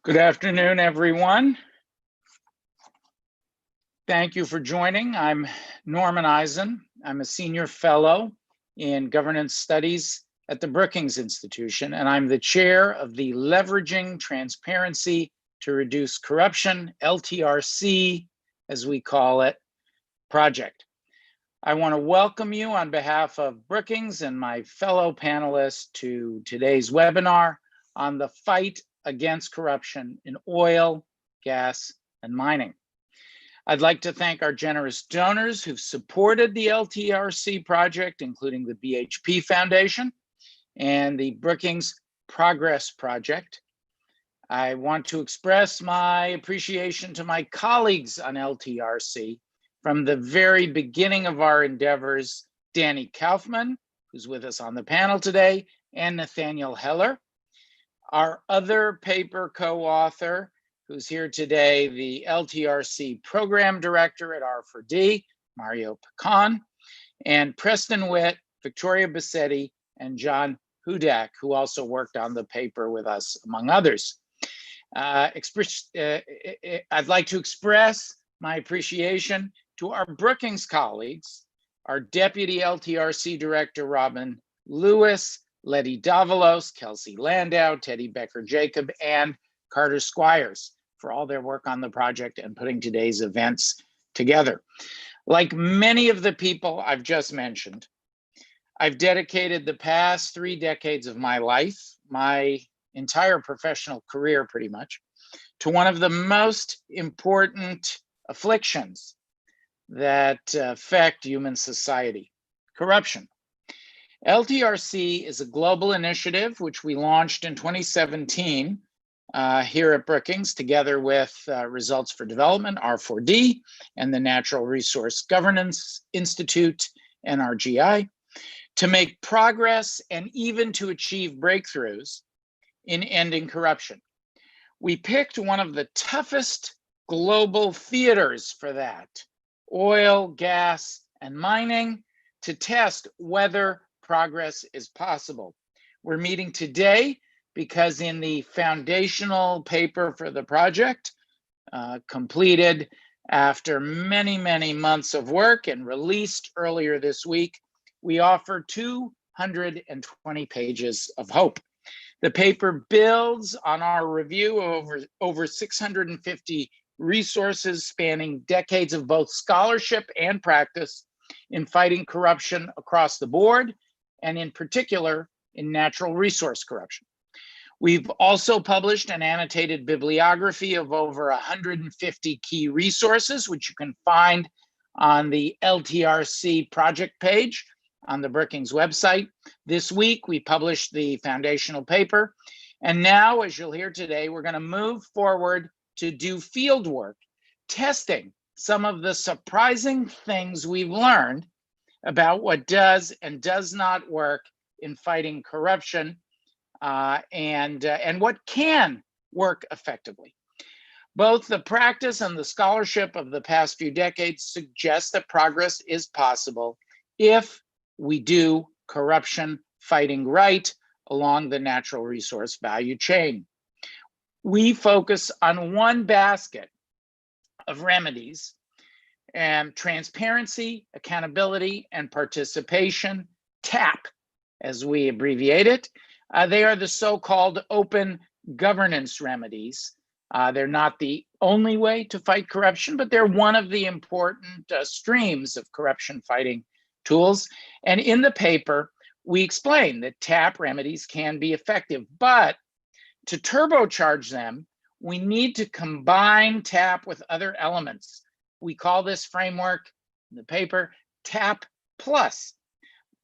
Good afternoon, everyone. Thank you for joining. I'm Norman Eisen. I'm a senior fellow in governance studies at the Brookings Institution, and I'm the chair of the Leveraging Transparency to Reduce Corruption, LTRC, as we call it, project. I want to welcome you on behalf of Brookings and my fellow panelists to today's webinar on the fight against corruption in oil, gas, and mining. I'd like to thank our generous donors who've supported the LTRC project, including the BHP Foundation and the Brookings Progress Project. I want to express my appreciation to my colleagues on LTRC from the very beginning of our endeavors, Danny Kaufman, who's with us on the panel today, and Nathaniel Heller. Our other paper co-author, who's here today, the LTRC Program Director at R4D, Mario Pecan, and Preston Witt, Victoria Bassetti, and John Hudak, who also worked on the paper with us, among others. I'd like to express my appreciation to our Brookings colleagues, our Deputy LTRC Director, Robin Lewis, Letty Davalos, Kelsey Landau, Teddy Becker-Jacob, and Carter Squires for all their work on the project and putting today's events together. Like many of the people I've just mentioned, I've dedicated the past 3 decades of my life, my entire professional career pretty much, to one of the most important afflictions that affect human society: corruption. LTRC is a global initiative which we launched in 2017 here at Brookings, together with Results for Development, R4D, and the Natural Resource Governance Institute, NRGI, to make progress and even to achieve breakthroughs in ending corruption. We picked one of the toughest global theaters for that, oil, gas, and mining, to test whether progress is possible. We're meeting today because in the foundational paper for the project, completed after many, many months of work and released earlier this week, we offer 220 pages of hope. The paper builds on our review of over 650 resources spanning decades of both scholarship and practice in fighting corruption across the board, and in particular in natural resource corruption. We've also published an annotated bibliography of over 150 key resources, which you can find on the LTRC project page on the Brookings website. This week, we published the foundational paper. And now, as you'll hear today, we're going to move forward to do field work, testing some of the surprising things we've learned about what does and does not work in fighting corruption, and what can work effectively. Both the practice and the scholarship of the past few decades suggest that progress is possible if we do corruption fighting right along the natural resource value chain. We focus on one basket of remedies: and transparency, accountability, and participation, TAP, as we abbreviate it. They are the so-called open governance remedies. They're not the only way to fight corruption, but they're one of the important streams of corruption fighting tools. And in the paper, we explain that TAP remedies can be effective, but to turbocharge them, we need to combine TAP with other elements. We call this framework in the paper TAP Plus.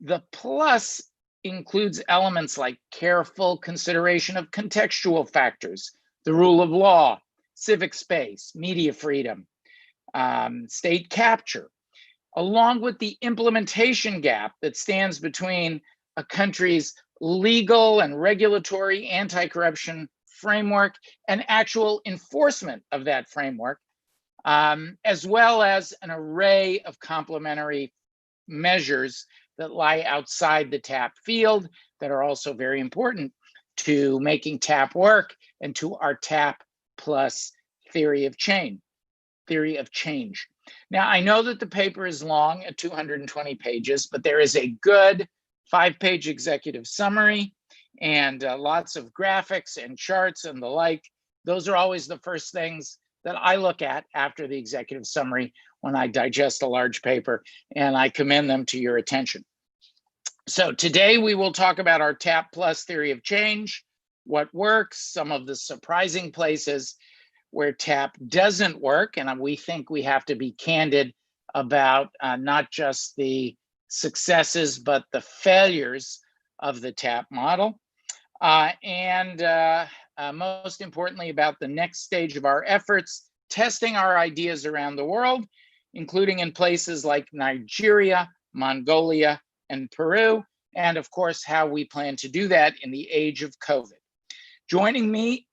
The plus includes elements like careful consideration of contextual factors, the rule of law, civic space, media freedom, state capture, along with the implementation gap that stands between a country's legal and regulatory anti-corruption framework and actual enforcement of that framework, as well as an array of complementary measures that lie outside the TAP field that are also very important to making TAP work and to our TAP plus theory of change. Now, I know that the paper is long at 220 pages, but there is a good 5-page executive summary and lots of graphics and charts and the like. Those are always the first things that I look at after the executive summary when I digest a large paper, and I commend them to your attention. So today we will talk about our TAP Plus theory of change, what works, some of the surprising places where TAP doesn't work, and we think we have to be candid about not just the successes, but the failures of the TAP model. And most importantly, about the next stage of our efforts, testing our ideas around the world, including in places like Nigeria, Mongolia, and Peru, and of course, how we plan to do that in the age of COVID. Joining me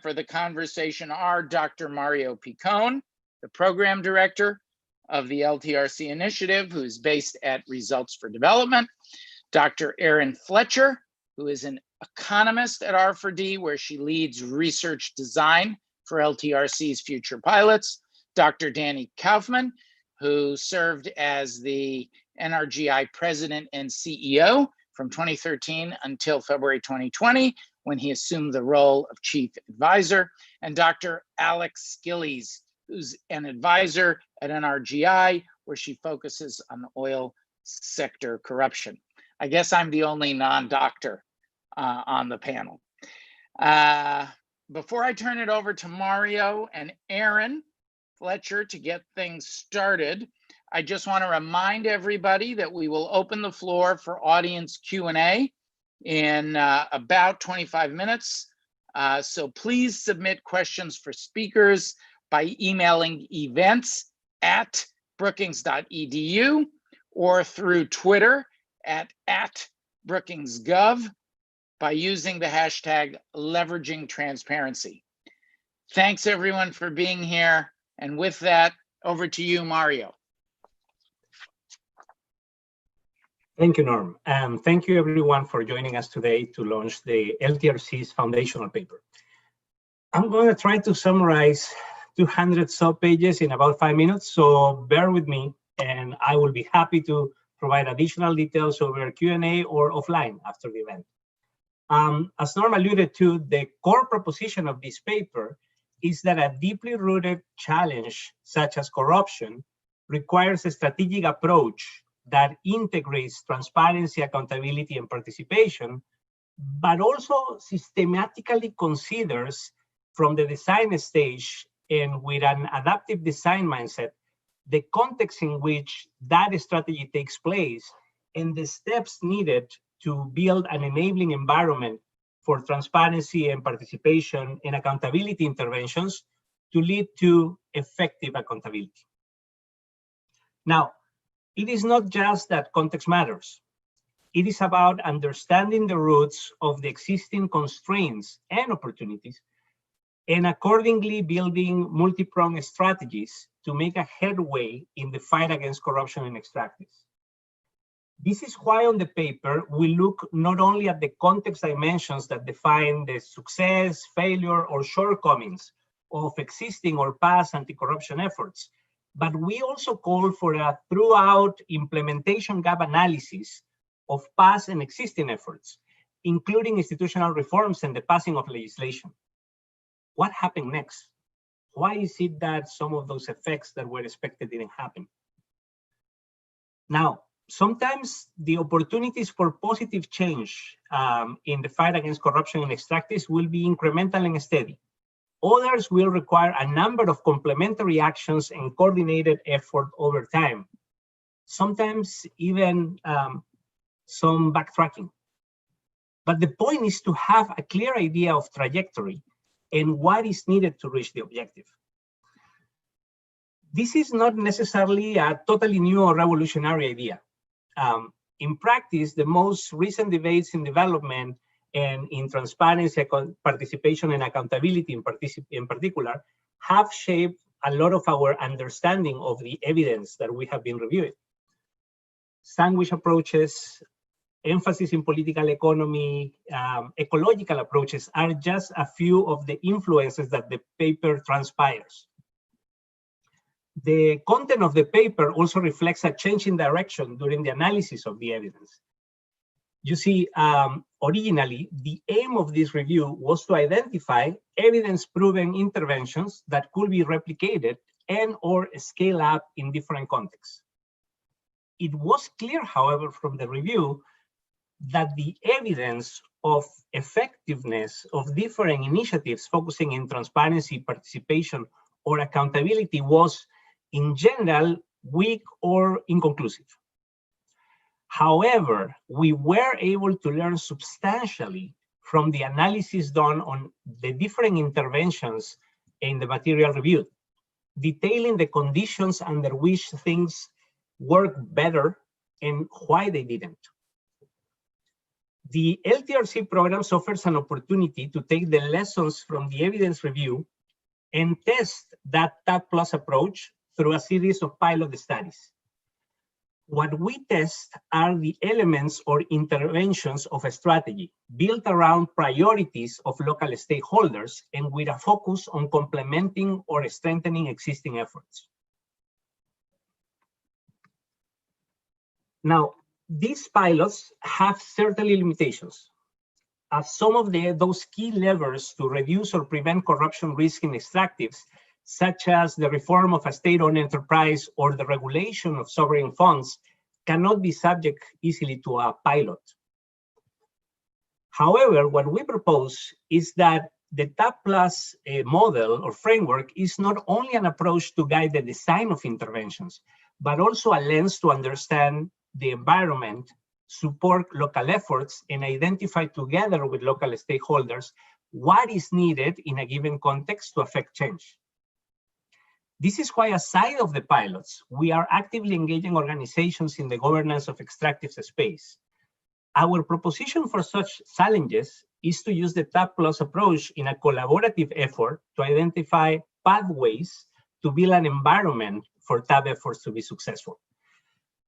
for the conversation are Dr. Mario Picone, the program director of the LTRC initiative, who is based at Results for Development, Dr. Erin Fletcher, who is an economist at R4D, where she leads research design for LTRC's future pilots, Dr. Danny Kaufman, who served as the NRGI president and CEO from 2013 until February 2020, when he assumed the role of chief advisor, and Dr. Alex Gillies, who's an advisor at NRGI, where she focuses on oil sector corruption. I guess I'm the only non-doctor on the panel. Before I turn it over to Mario and Erin Fletcher to get things started, I just want to remind everybody that we will open the floor for audience Q&A in about 25 minutes. So please submit questions for speakers by emailing events@brookings.edu or through Twitter at @BrookingsGov by using the hashtag #LeveragingTransparency. Thanks everyone for being here. And with that, over to you, Mario. Thank you, Norm. And thank you everyone for joining us today to launch the LTRC's foundational paper. I'm going to try to summarize 200 sub-pages in about 5 minutes, so bear with me, and I will be happy to provide additional details over Q&A or offline after the event. As Norm alluded to, the core proposition of this paper is that a deeply rooted challenge, such as corruption, requires a strategic approach that integrates transparency, accountability, and participation, but also systematically considers from the design stage and with an adaptive design mindset, the context in which that strategy takes place and the steps needed to build an enabling environment for transparency and participation and accountability interventions to lead to effective accountability. Now, it is not just that context matters. It is about understanding the roots of the existing constraints and opportunities, and accordingly building multi-pronged strategies to make a headway in the fight against corruption and extractives. This is why on the paper, we look not only at the context dimensions that define the success, failure, or shortcomings of existing or past anti-corruption efforts, but we also call for a throughout implementation gap analysis of past and existing efforts, including institutional reforms and the passing of legislation. What happened next? Why is it that some of those effects that were expected didn't happen? Now, sometimes the opportunities for positive change in the fight against corruption and extractives will be incremental and steady. Others will require a number of complementary actions and coordinated effort over time. Sometimes even some backtracking. But the point is to have a clear idea of trajectory and what is needed to reach the objective. This is not necessarily a totally new or revolutionary idea. In practice, the most recent debates in development and in transparency, participation, and accountability in particular have shaped a lot of our understanding of the evidence that we have been reviewing. Sandwich approaches emphasis in political economy, ecological approaches are just a few of the influences that the paper transpires. The content of the paper also reflects a change in direction during the analysis of the evidence. You see, originally, the aim of this review was to identify evidence-proven interventions that could be replicated and/or scale up in different contexts. It was clear, however, from the review that the evidence of effectiveness of different initiatives focusing in transparency, participation, or accountability was, in general, weak or inconclusive. However, we were able to learn substantially from the analysis done on the different interventions in the material reviewed, detailing the conditions under which things work better and why they didn't. The LTRC programs offers an opportunity to take the lessons from the evidence review and test that TAP+ approach through a series of pilot studies. What we test are the elements or interventions of a strategy built around priorities of local stakeholders and with a focus on complementing or strengthening existing efforts. Now, these pilots have certainly limitations, as some of those key levers to reduce or prevent corruption risk in extractives, such as the reform of a state-owned enterprise or the regulation of sovereign funds, cannot be subject easily to a pilot. However, what we propose is that the TAP+ model or framework is not only an approach to guide the design of interventions, but also a lens to understand the environment, support local efforts, and identify together with local stakeholders what is needed in a given context to affect change. This is why, aside of the pilots, we are actively engaging organizations in the governance of extractive space. Our proposition for such challenges is to use the TAP+ approach in a collaborative effort to identify pathways to build an environment for TAP efforts to be successful.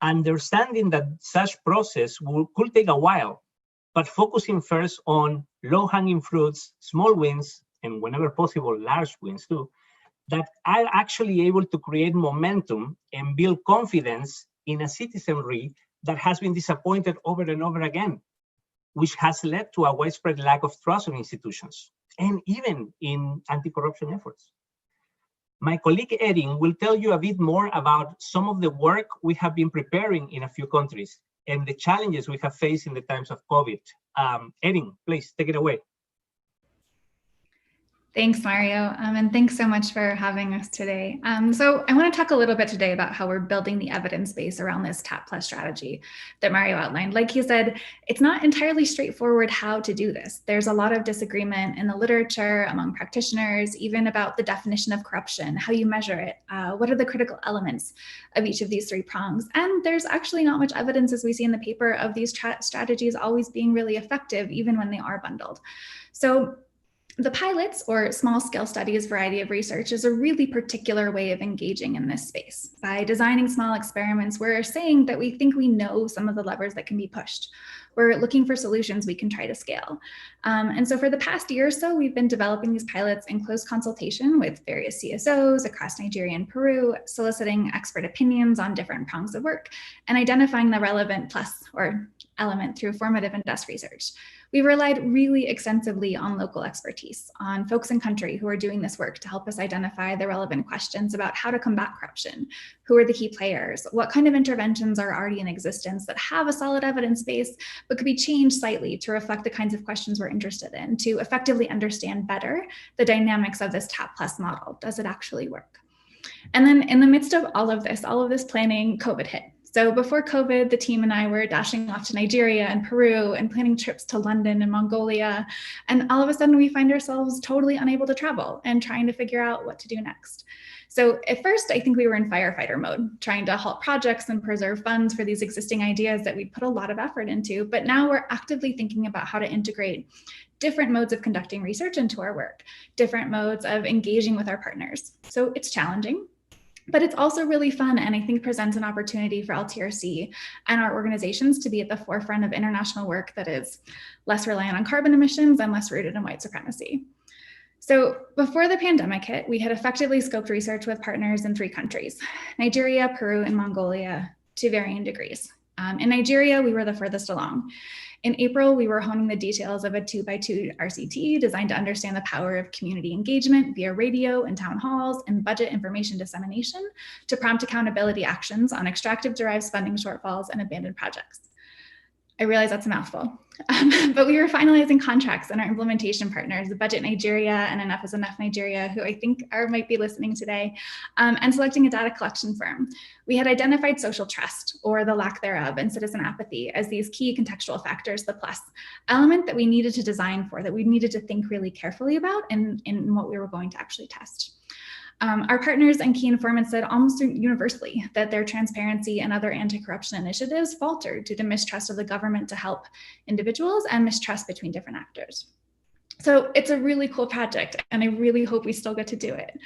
Understanding that such process could take a while, but focusing first on low-hanging fruits, small wins, and whenever possible, large wins too, that are actually able to create momentum and build confidence in a citizenry that has been disappointed over and over again, which has led to a widespread lack of trust in institutions and even in anti-corruption efforts. My colleague Erin will tell you a bit more about some of the work we have been preparing in a few countries and the challenges we have faced in the times of COVID. Erin, please take it away. Thanks, Mario, and thanks so much for having us today. So I want to talk a little bit today about how we're building the evidence base around this TAP+ strategy that Mario outlined. Like he said, it's not entirely straightforward how to do this. There's a lot of disagreement in the literature among practitioners, even about the definition of corruption, how you measure it, what are the critical elements of each of these three prongs. And there's actually not much evidence, as we see in the paper, of these strategies always being really effective, even when they are bundled. So the pilots, or small-scale studies variety of research, is a really particular way of engaging in this space. By designing small experiments, we're saying that we think we know some of the levers that can be pushed. We're looking for solutions we can try to scale. And so for the past year or so, we've been developing these pilots in close consultation with various CSOs across Nigeria and Peru, soliciting expert opinions on different prongs of work, and identifying the relevant plus or element through formative and desk research. We've relied really extensively on local expertise, on folks in country who are doing this work to help us identify the relevant questions about how to combat corruption, who are the key players, what kind of interventions are already in existence that have a solid evidence base, but could be changed slightly to reflect the kinds of questions we're interested in, to effectively understand better the dynamics of this TAP+ model. Does it actually work? And then in the midst of all of this planning, COVID hit. So before COVID, the team and I were dashing off to Nigeria and Peru and planning trips to London and Mongolia. And all of a sudden we find ourselves totally unable to travel and trying to figure out what to do next. So at first, I think we were in firefighter mode, trying to halt projects and preserve funds for these existing ideas that we'd put a lot of effort into. But now we're actively thinking about how to integrate different modes of conducting research into our work, different modes of engaging with our partners. So it's challenging. But it's also really fun, and I think presents an opportunity for LTRC and our organizations to be at the forefront of international work that is less reliant on carbon emissions and less rooted in white supremacy. So before the pandemic hit, we had effectively scoped research with partners in 3 countries, Nigeria, Peru, and Mongolia, to varying degrees. In Nigeria, we were the furthest along. In April, we were honing the details of a 2x2 RCT designed to understand the power of community engagement via radio and town halls and budget information dissemination to prompt accountability actions on extractive-derived spending shortfalls and abandoned projects. I realize that's a mouthful, but we were finalizing contracts and our implementation partners, the Budget Nigeria and Enough is Enough Nigeria, who I think might be listening today, and selecting a data collection firm. We had identified social trust, or the lack thereof, and citizen apathy as these key contextual factors, the plus element that we needed to design for, that we needed to think really carefully about in what we were going to actually test. Our partners and key informants said almost universally that their transparency and other anti-corruption initiatives faltered due to mistrust of the government to help individuals and mistrust between different actors. So it's a really cool project, and I really hope we still get to do it.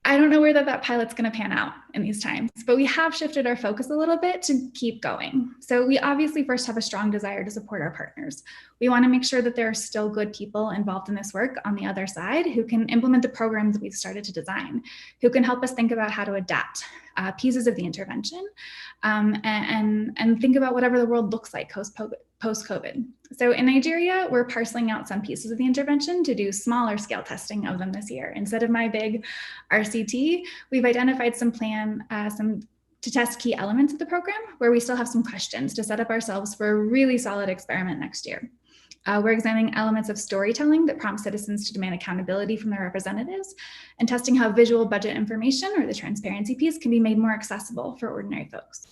I don't know where that pilot's going to pan out in these times, but we have shifted our focus a little bit to keep going. So we obviously first have a strong desire to support our partners. We want to make sure that there are still good people involved in this work on the other side who can implement the programs we've started to design, who can help us think about how to adapt pieces of the intervention and think about whatever the world looks like post-COVID. So in Nigeria, we're parceling out some pieces of the intervention to do smaller scale testing of them this year. Instead of my big RCT, we've identified some to test key elements of the program where we still have some questions to set up ourselves for a really solid experiment next year. We're examining elements of storytelling that prompt citizens to demand accountability from their representatives, and testing how visual budget information, or the transparency piece, can be made more accessible for ordinary folks.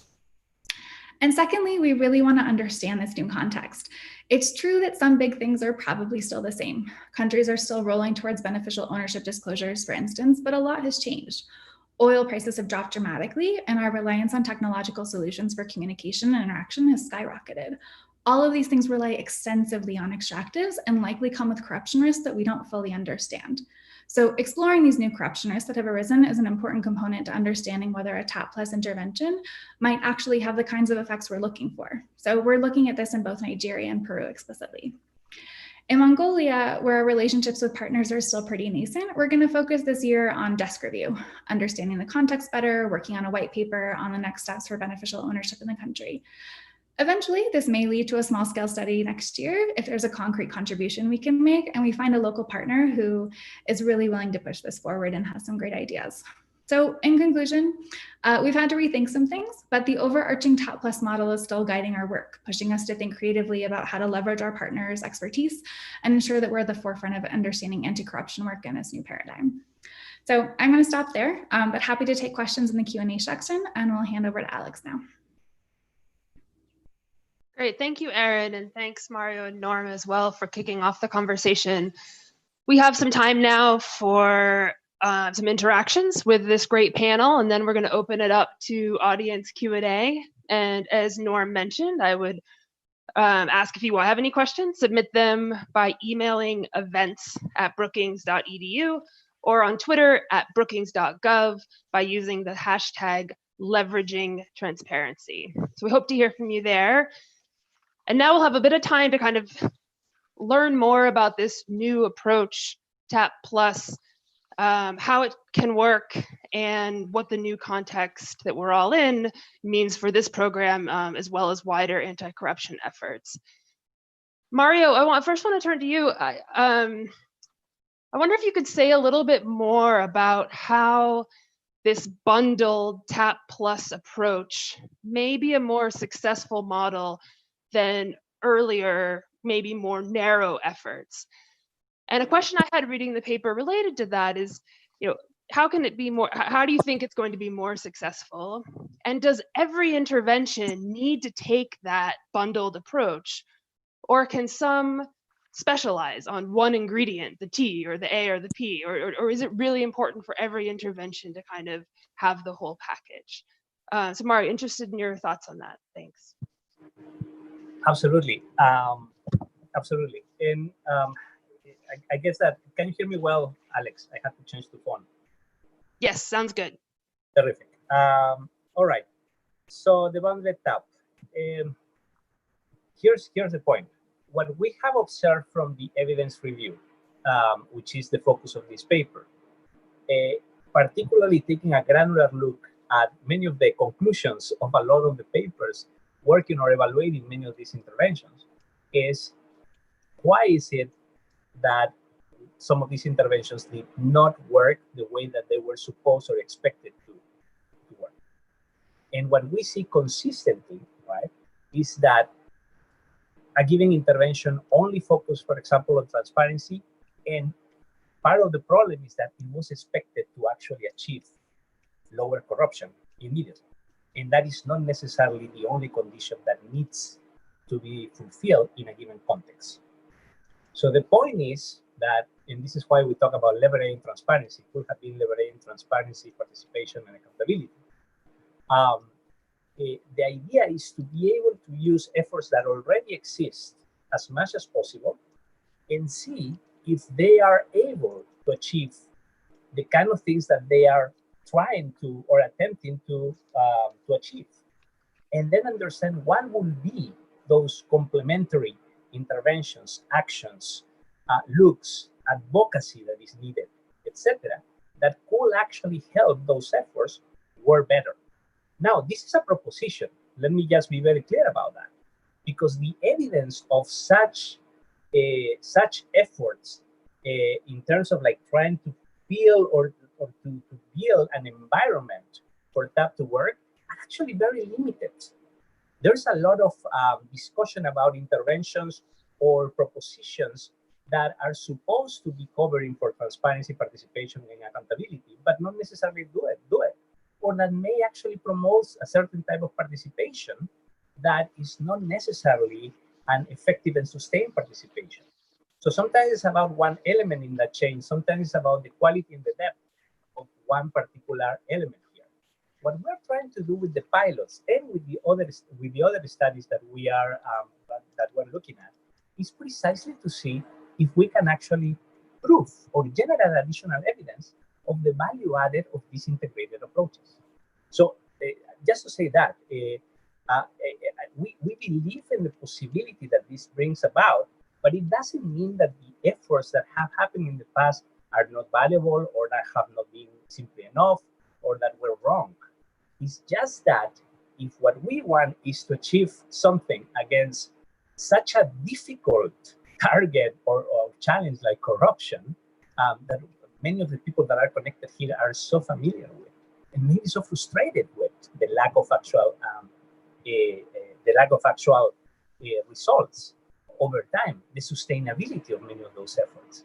And secondly, we really want to understand this new context. It's true that some big things are probably still the same. Countries are still rolling towards beneficial ownership disclosures, for instance, but a lot has changed. Oil prices have dropped dramatically, and our reliance on technological solutions for communication and interaction has skyrocketed. All of these things rely extensively on extractives and likely come with corruption risks that we don't fully understand. So exploring these new corruption risks that have arisen is an important component to understanding whether a TAP plus intervention might actually have the kinds of effects we're looking for. So we're looking at this in both Nigeria and Peru explicitly. In Mongolia, where our relationships with partners are still pretty nascent, we're going to focus this year on desk review, understanding the context better, working on a white paper on the next steps for beneficial ownership in the country. Eventually, this may lead to a small-scale study next year if there's a concrete contribution we can make and we find a local partner who is really willing to push this forward and has some great ideas. So in conclusion, we've had to rethink some things, but the overarching TAP Plus model is still guiding our work, pushing us to think creatively about how to leverage our partners' expertise and ensure that we're at the forefront of understanding anti-corruption work in this new paradigm. So I'm going to stop there, but happy to take questions in the Q&A section, and we'll hand over to Alex now. Great, thank you, Erin, and thanks Mario and Norm as well for kicking off the conversation. We have some time now for some interactions with this great panel, and then we're going to open it up to audience Q&A. And as Norm mentioned, I would ask if you have any questions, submit them by emailing events@brookings.edu or on Twitter @brookings.gov by using the hashtag #leveragingtransparency. So we hope to hear from you there. And now we'll have a bit of time to kind of learn more about this new approach, TAP Plus, how it can work, and what the new context that we're all in means for this program, as well as wider anti-corruption efforts. Mario, I first want to turn to you. I wonder if you could say a little bit more about how this bundled TAP Plus approach may be a more successful model than earlier, maybe more narrow efforts. And a question I had reading the paper related to that is, how can it be more, how do you think it's going to be more successful? And does every intervention need to take that bundled approach? Or can some specialize on one ingredient, the T or the A or the P, or is it really important for every intervention to kind of have the whole package? So Mario, interested in your thoughts on that. Thanks. Absolutely. Absolutely. And I guess that, can you hear me well, Alex? I have to change the phone. Yes, sounds good. Terrific. All right. So the bounded tap. Here's the point. What we have observed from the evidence review, which is the focus of this paper, particularly taking a granular look at many of the conclusions of a lot of the papers working or evaluating many of these interventions, is why is it that some of these interventions did not work the way that they were supposed or expected to work. And what we see consistently, right, is that a given intervention only focused, for example, on transparency, and part of the problem is that it was expected to actually achieve lower corruption immediately. And that is not necessarily the only condition that needs to be fulfilled in a given context. So the point is that, and this is why we talk about liberating transparency, it could have been liberating transparency, participation, and accountability. The idea is to be able to use efforts that already exist as much as possible and see if they are able to achieve the kind of things that they are trying to or attempting to achieve. And then understand what will be those complementary interventions, actions, looks, advocacy that is needed, etc., that could actually help those efforts work better. Now, this is a proposition. Let me just be very clear about that, because the evidence of such efforts in terms of like trying to build or to build an environment for that to work are actually very limited. There's a lot of discussion about interventions or propositions that are supposed to be covering for transparency, participation, and accountability, but not necessarily do it, or that may actually promote a certain type of participation that is not necessarily an effective and sustained participation. So sometimes it's about one element in that chain, sometimes it's about the quality and the depth of one particular element here. What we're trying to do with the pilots and with the other studies that we are that we're looking at is precisely to see if we can actually prove or generate additional evidence of the value added of these integrated approaches. So just to say that, we believe in the possibility that this brings about, but it doesn't mean that the efforts that have happened in the past are not valuable or that have not been simply enough or that were wrong. It's just that if what we want is to achieve something against such a difficult target or challenge like corruption, that many of the people that are connected here are so familiar with, and maybe so frustrated with the lack of actual results over time, the sustainability of many of those efforts.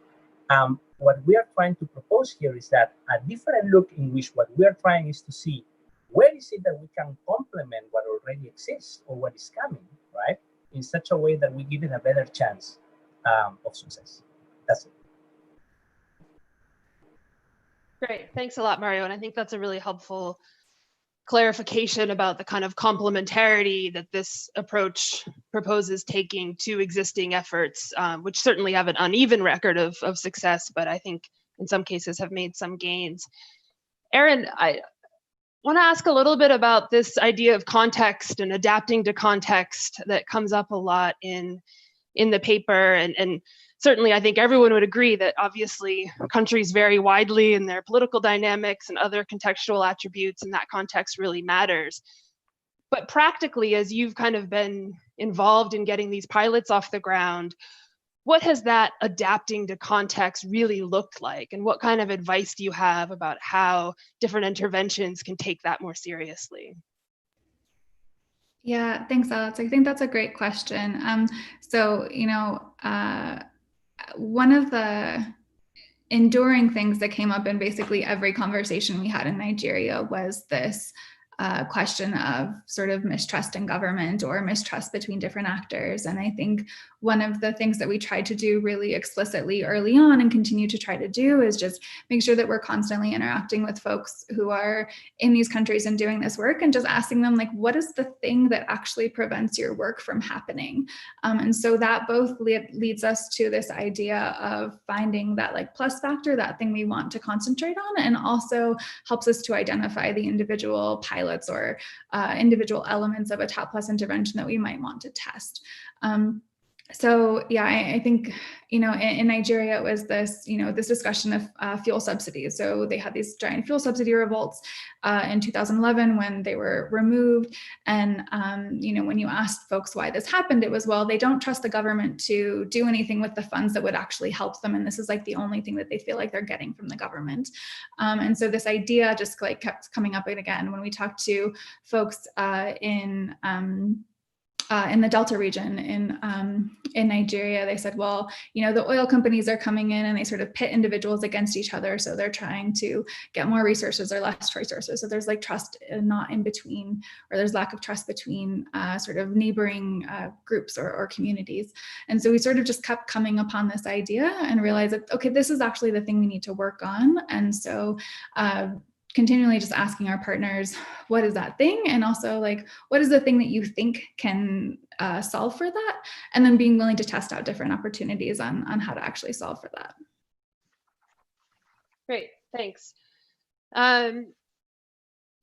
What we are trying to propose here is that a different look in which what we are trying is to see where is it that we can complement what already exists or what is coming, right, in such a way that we give it a better chance of success. That's it. Great, thanks a lot, Mario. And I think that's a really helpful clarification about the kind of complementarity that this approach proposes taking to existing efforts, which certainly have an uneven record of success, but I think in some cases have made some gains. Aaron, I want to ask a little bit about this idea of context and adapting to context that comes up a lot in the paper, and certainly I think everyone would agree that obviously countries vary widely in their political dynamics and other contextual attributes, and that context really matters. But practically, as you've kind of been involved in getting these pilots off the ground, what has that adapting to context really looked like? And what kind of advice do you have about how different interventions can take that more seriously? Yeah, thanks, Alex. I think that's a great question. So, one of the enduring things that came up in basically every conversation we had in Nigeria was this question of sort of mistrust in government or mistrust between different actors. And I think one of the things that we tried to do really explicitly early on and continue to try to do is just make sure that we're constantly interacting with folks who are in these countries and doing this work, and just asking them, like, what is the thing that actually prevents your work from happening? And so that both leads us to this idea of finding that like plus factor, that thing we want to concentrate on, and also helps us to identify the individual pilots or individual elements of a TAP plus intervention that we might want to test. So yeah, I think, in Nigeria, it was this, this discussion of fuel subsidies. So they had these giant fuel subsidy revolts in 2011 when they were removed. And, when you asked folks why this happened, it was, well, they don't trust the government to do anything with the funds that would actually help them. And this is like the only thing that they feel like they're getting from the government. And so this idea just like kept coming up again when we talked to folks in the Delta region in Nigeria. They said, well, the oil companies are coming in and they sort of pit individuals against each other. So they're trying to get more resources or less resources. So there's like trust not in between, or there's lack of trust between sort of neighboring groups or communities. And so we sort of just kept coming upon this idea and realized that, okay, this is actually the thing we need to work on. And so continually just asking our partners, what is that thing? And also like, what is the thing that you think can solve for that? And then being willing to test out different opportunities on how to actually solve for that. Great, thanks. A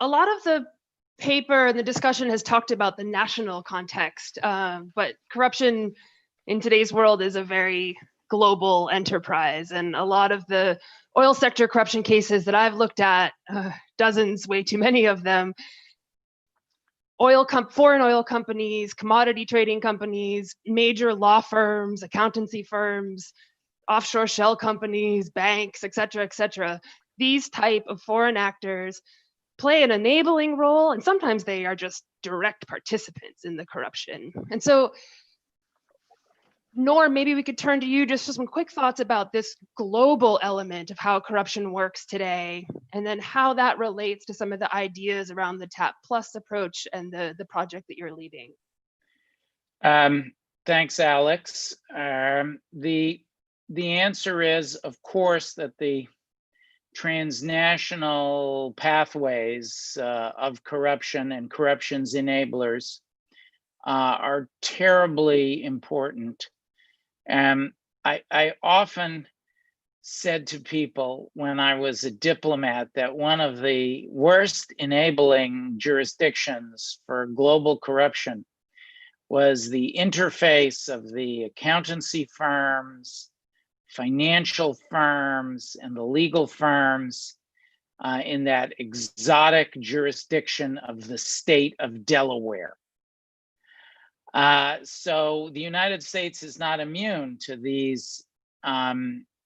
lot of the paper and the discussion has talked about the national context, but corruption in today's world is a very global enterprise, and a lot of the oil sector corruption cases that I've looked at, dozens, way too many of them, foreign oil companies, commodity trading companies, major law firms, accountancy firms, offshore shell companies, banks, et cetera, these type of foreign actors play an enabling role, and sometimes they are just direct participants in the corruption. And so, Norm, maybe we could turn to you just for some quick thoughts about this global element of how corruption works today, and then how that relates to some of the ideas around the TAP Plus approach and the project that you're leading. Thanks, Alex. The answer is, of course, that the transnational pathways of corruption and corruption's enablers are terribly important. I often said to people when I was a diplomat that one of the worst enabling jurisdictions for global corruption was the interface of the accountancy firms, financial firms, and the legal firms in that exotic jurisdiction of the state of Delaware. So the United States is not immune to these as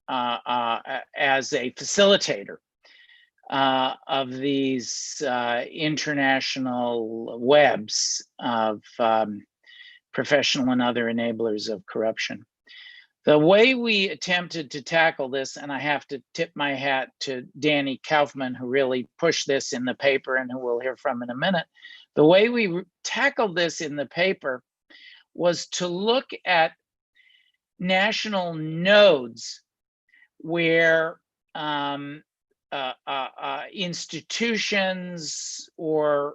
a facilitator of these international webs of professional and other enablers of corruption. The way we attempted to tackle this, and I have to tip my hat to Danny Kaufman, who really pushed this in the paper and who we'll hear from in a minute. The way we tackled this in the paper was to look at national nodes where institutions or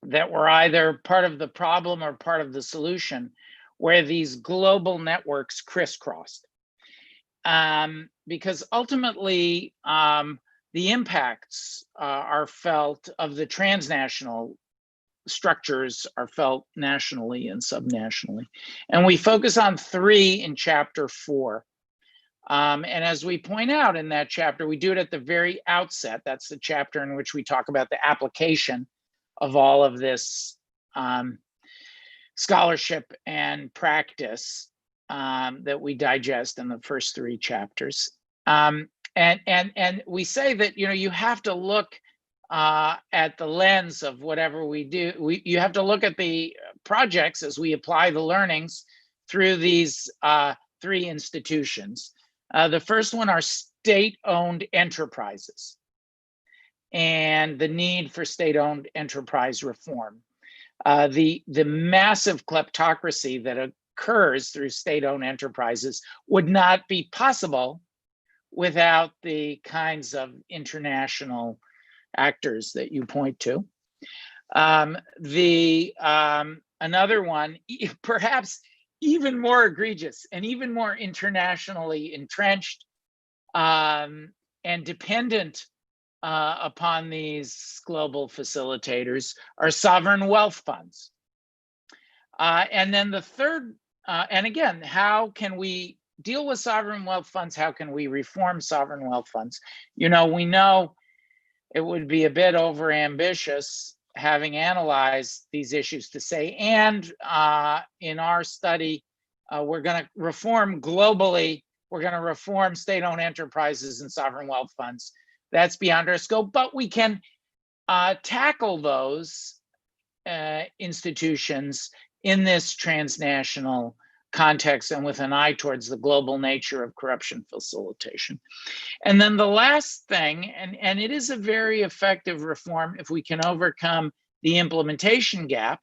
that were either part of the problem or part of the solution, where these global networks crisscrossed. Because ultimately, the impacts are felt of the transnational structures are felt nationally and subnationally. And we focus on 3 in chapter 4. And as we point out in that chapter, we do it at the very outset. That's the chapter in which we talk about the application of all of this scholarship and practice that we digest in the first 3 chapters. And we say that, you have to look at the lens of whatever we do. You have to look at the projects as we apply the learnings through these 3 institutions. The first one are state-owned enterprises. and the need for state-owned enterprise reform. The massive kleptocracy that occurs through state-owned enterprises would not be possible without the kinds of international actors that you point to. Another one, perhaps even more egregious and even more internationally entrenched and dependent upon these global facilitators, are sovereign wealth funds. And then the third, and again, how can we deal with sovereign wealth funds? How can we reform sovereign wealth funds? You know, we know it would be a bit overambitious, having analyzed these issues, to say, and in our study, we're going to reform globally, we're going to reform state-owned enterprises and sovereign wealth funds. That's beyond our scope, but we can tackle those institutions in this transnational context and with an eye towards the global nature of corruption facilitation. And then the last thing, and it is a very effective reform if we can overcome the implementation gap,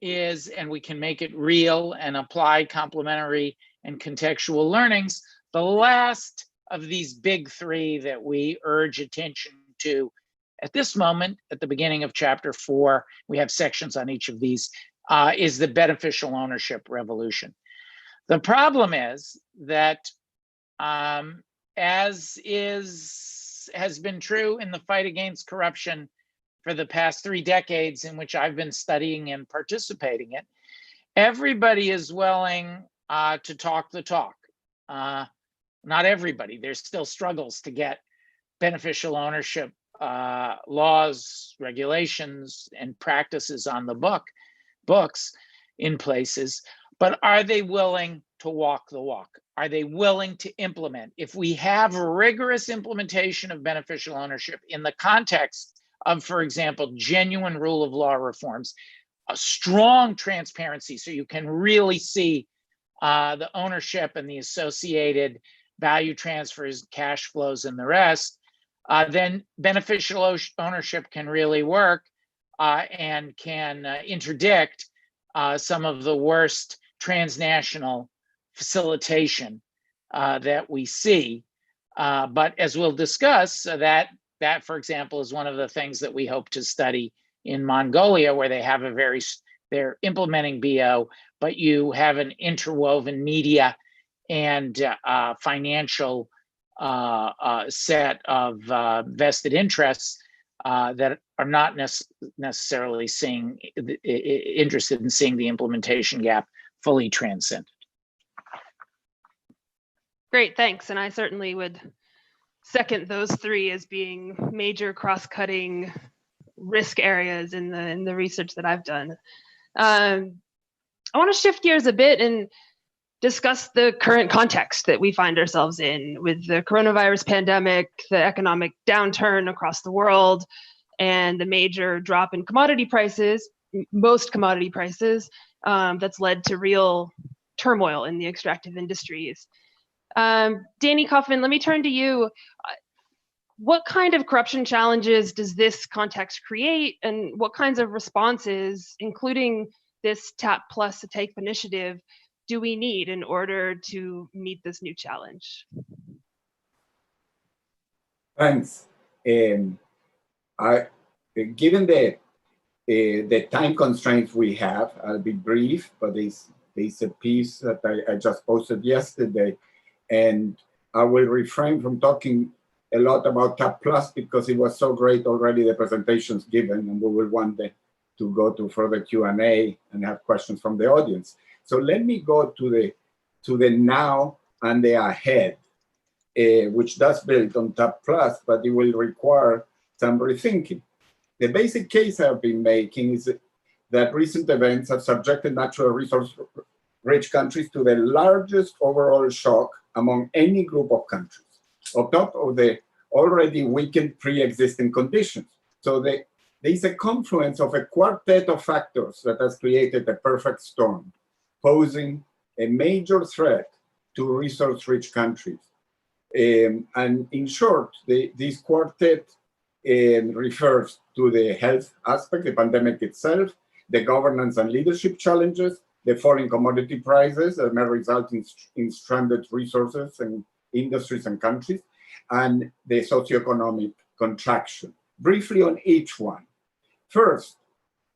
is, and we can make it real and apply complementary and contextual learnings. The last of these big three that we urge attention to at this moment, at the beginning of chapter 4, we have sections on each of these, is the beneficial ownership revolution. The problem is that, as has been true in the fight against corruption for the past 3 decades in which I've been studying and participating in, everybody is willing to talk the talk. Not everybody. There's still struggles to get beneficial ownership laws, regulations, and practices on the books in places, but are they willing to walk the walk? Are they willing to implement? If we have rigorous implementation of beneficial ownership in the context of, for example, genuine rule of law reforms, a strong transparency so you can really see the ownership and the associated value transfers, cash flows, and the rest, then beneficial ownership can really work and can interdict some of the worst transnational facilitation that we see. But as we'll discuss, that, for example, is one of the things that we hope to study in Mongolia, where they have they're implementing BO, but you have an interwoven media and financial set of vested interests that are not necessarily interested in seeing the implementation gap fully transcended. Great, thanks. And I certainly would second those 3 as being major cross-cutting risk areas in the research that I've done. I want to shift gears a bit and discuss the current context that we find ourselves in with the coronavirus pandemic, the economic downturn across the world, and the major drop in commodity prices, most commodity prices, that's led to real turmoil in the extractive industries. Danny Kaufman, let me turn to you. What kind of corruption challenges does this context create, and what kinds of responses, including this TAP Plus type initiative, do we need in order to meet this new challenge? Thanks. Given the time constraints we have, I'll be brief, but there's a piece that I just posted yesterday, and I will refrain from talking a lot about TAP Plus because it was so great already, the presentations given, and we will want to go to further Q&A and have questions from the audience. So let me go to the now and the ahead, which does build on TAP Plus, but it will require some rethinking. The basic case I've been making is that recent events have subjected natural resource-rich countries to the largest overall shock among any group of countries, on top of the already weakened pre-existing conditions. So there's a confluence of a quartet of factors that has created a perfect storm, posing a major threat to resource-rich countries. And in short, this quartet refers to the health aspect, the pandemic itself, the governance and leadership challenges, the falling commodity prices that may result in stranded resources and industries and countries, and the socioeconomic contraction. Briefly on each one. First,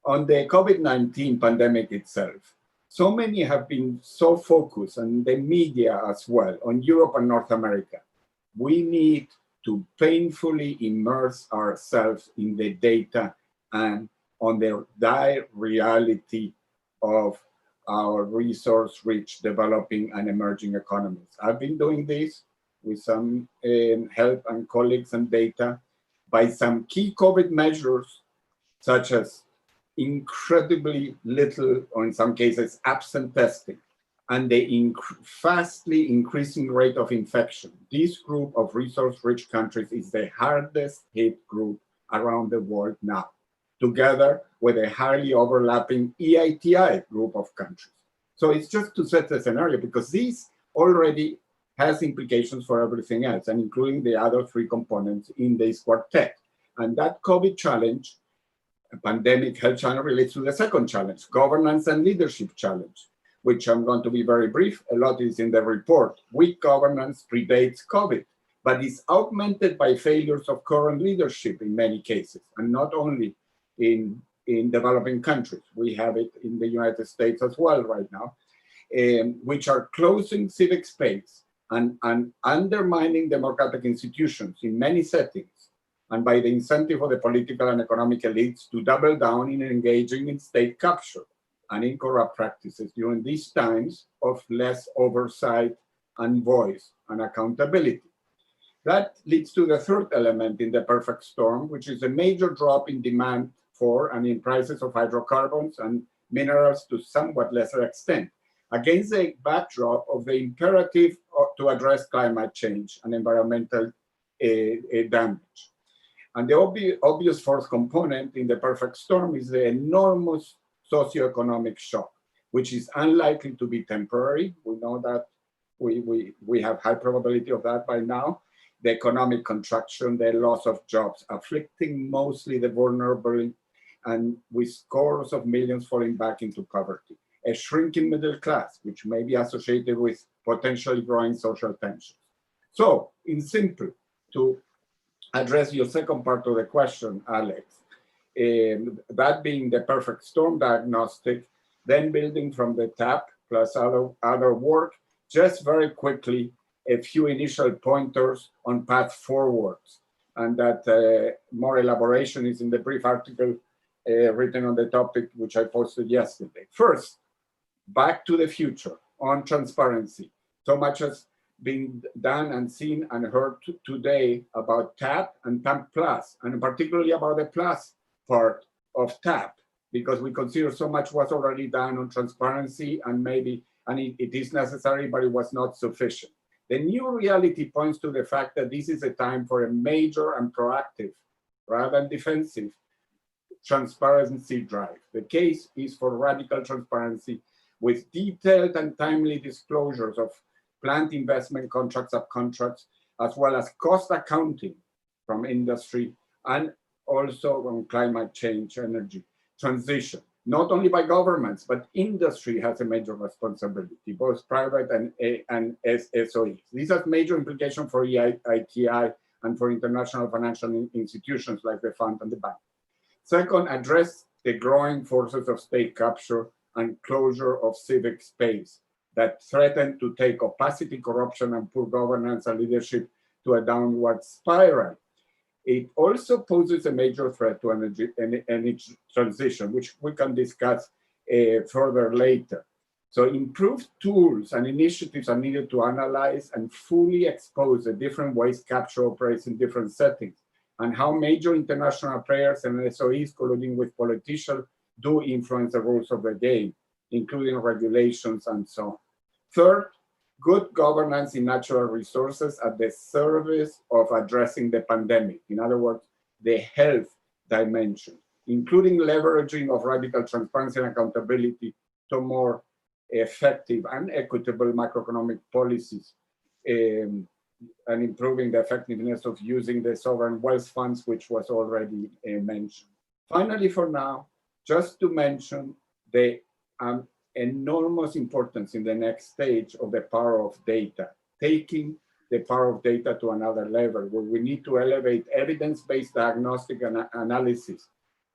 on the COVID-19 pandemic itself, so many have been so focused, and the media as well, on Europe and North America. We need to painfully immerse ourselves in the data and on the dire reality of our resource-rich developing and emerging economies. I've been doing this with some help and colleagues and data by some key COVID measures, such as incredibly little, or in some cases, absent testing, and the fastly increasing rate of infection. This group of resource-rich countries is the hardest hit group around the world now, together with a highly overlapping EITI group of countries. So it's just to set the scenario, because this already has implications for everything else, and including the other three components in this quartet. And that COVID challenge, pandemic health challenge, relates to the second challenge, governance and leadership challenge, which I'm going to be very brief. A lot is in the report. Weak governance predates COVID, but is augmented by failures of current leadership in many cases, and not only in developing countries. We have it in the United States as well right now, which are closing civic space and undermining democratic institutions in many settings, and by the incentive of the political and economic elites to double down in engaging in state capture and in corrupt practices during these times of less oversight and voice and accountability. That leads to the third element in the perfect storm, which is a major drop in demand for and in prices of hydrocarbons and minerals to somewhat lesser extent, against the backdrop of the imperative to address climate change and environmental damage. And the obvious fourth component in the perfect storm is the enormous socioeconomic shock, which is unlikely to be temporary. We know that we have high probability of that by now. The economic contraction, the loss of jobs, afflicting mostly the vulnerable, and with scores of millions falling back into poverty. A shrinking middle class, which may be associated with potentially growing social tensions. So, in simple, to address your second part of the question, Alex, that being the perfect storm diagnostic, then building from the TAP plus other work, just very quickly, a few initial pointers on path forwards, and that more elaboration is in the brief article written on the topic, which I posted yesterday. First, back to the future on transparency. So much has been done and seen and heard today about TAP and TAP Plus, and particularly about the Plus part of TAP, because we consider so much was already done on transparency, and it is necessary, but it was not sufficient. The new reality points to the fact that this is a time for a major and proactive, rather than defensive, transparency drive. The case is for radical transparency with detailed and timely disclosures of planned investment contracts, subcontracts, as well as cost accounting from industry, and also on climate change, energy transition. Not only by governments, but industry has a major responsibility, both private and SOEs. These have major implications for EITI and for international financial institutions like the fund and the bank. Second, address the growing forces of state capture and closure of civic space that threaten to take opacity, corruption, and poor governance and leadership to a downward spiral. It also poses a major threat to energy transition, which we can discuss further later. So improved tools and initiatives are needed to analyze and fully expose the different ways capture operates in different settings, and how major international players and SOEs colluding with politicians do influence the rules of the game, including regulations and so on. Third, good governance in natural resources at the service of addressing the pandemic. In other words, the health dimension, including leveraging of radical transparency and accountability to more effective and equitable macroeconomic policies and improving the effectiveness of using the sovereign wealth funds, which was already mentioned. Finally, for now, just to mention the enormous importance in the next stage of the power of data, taking the power of data to another level, where we need to elevate evidence-based diagnostic and analysis.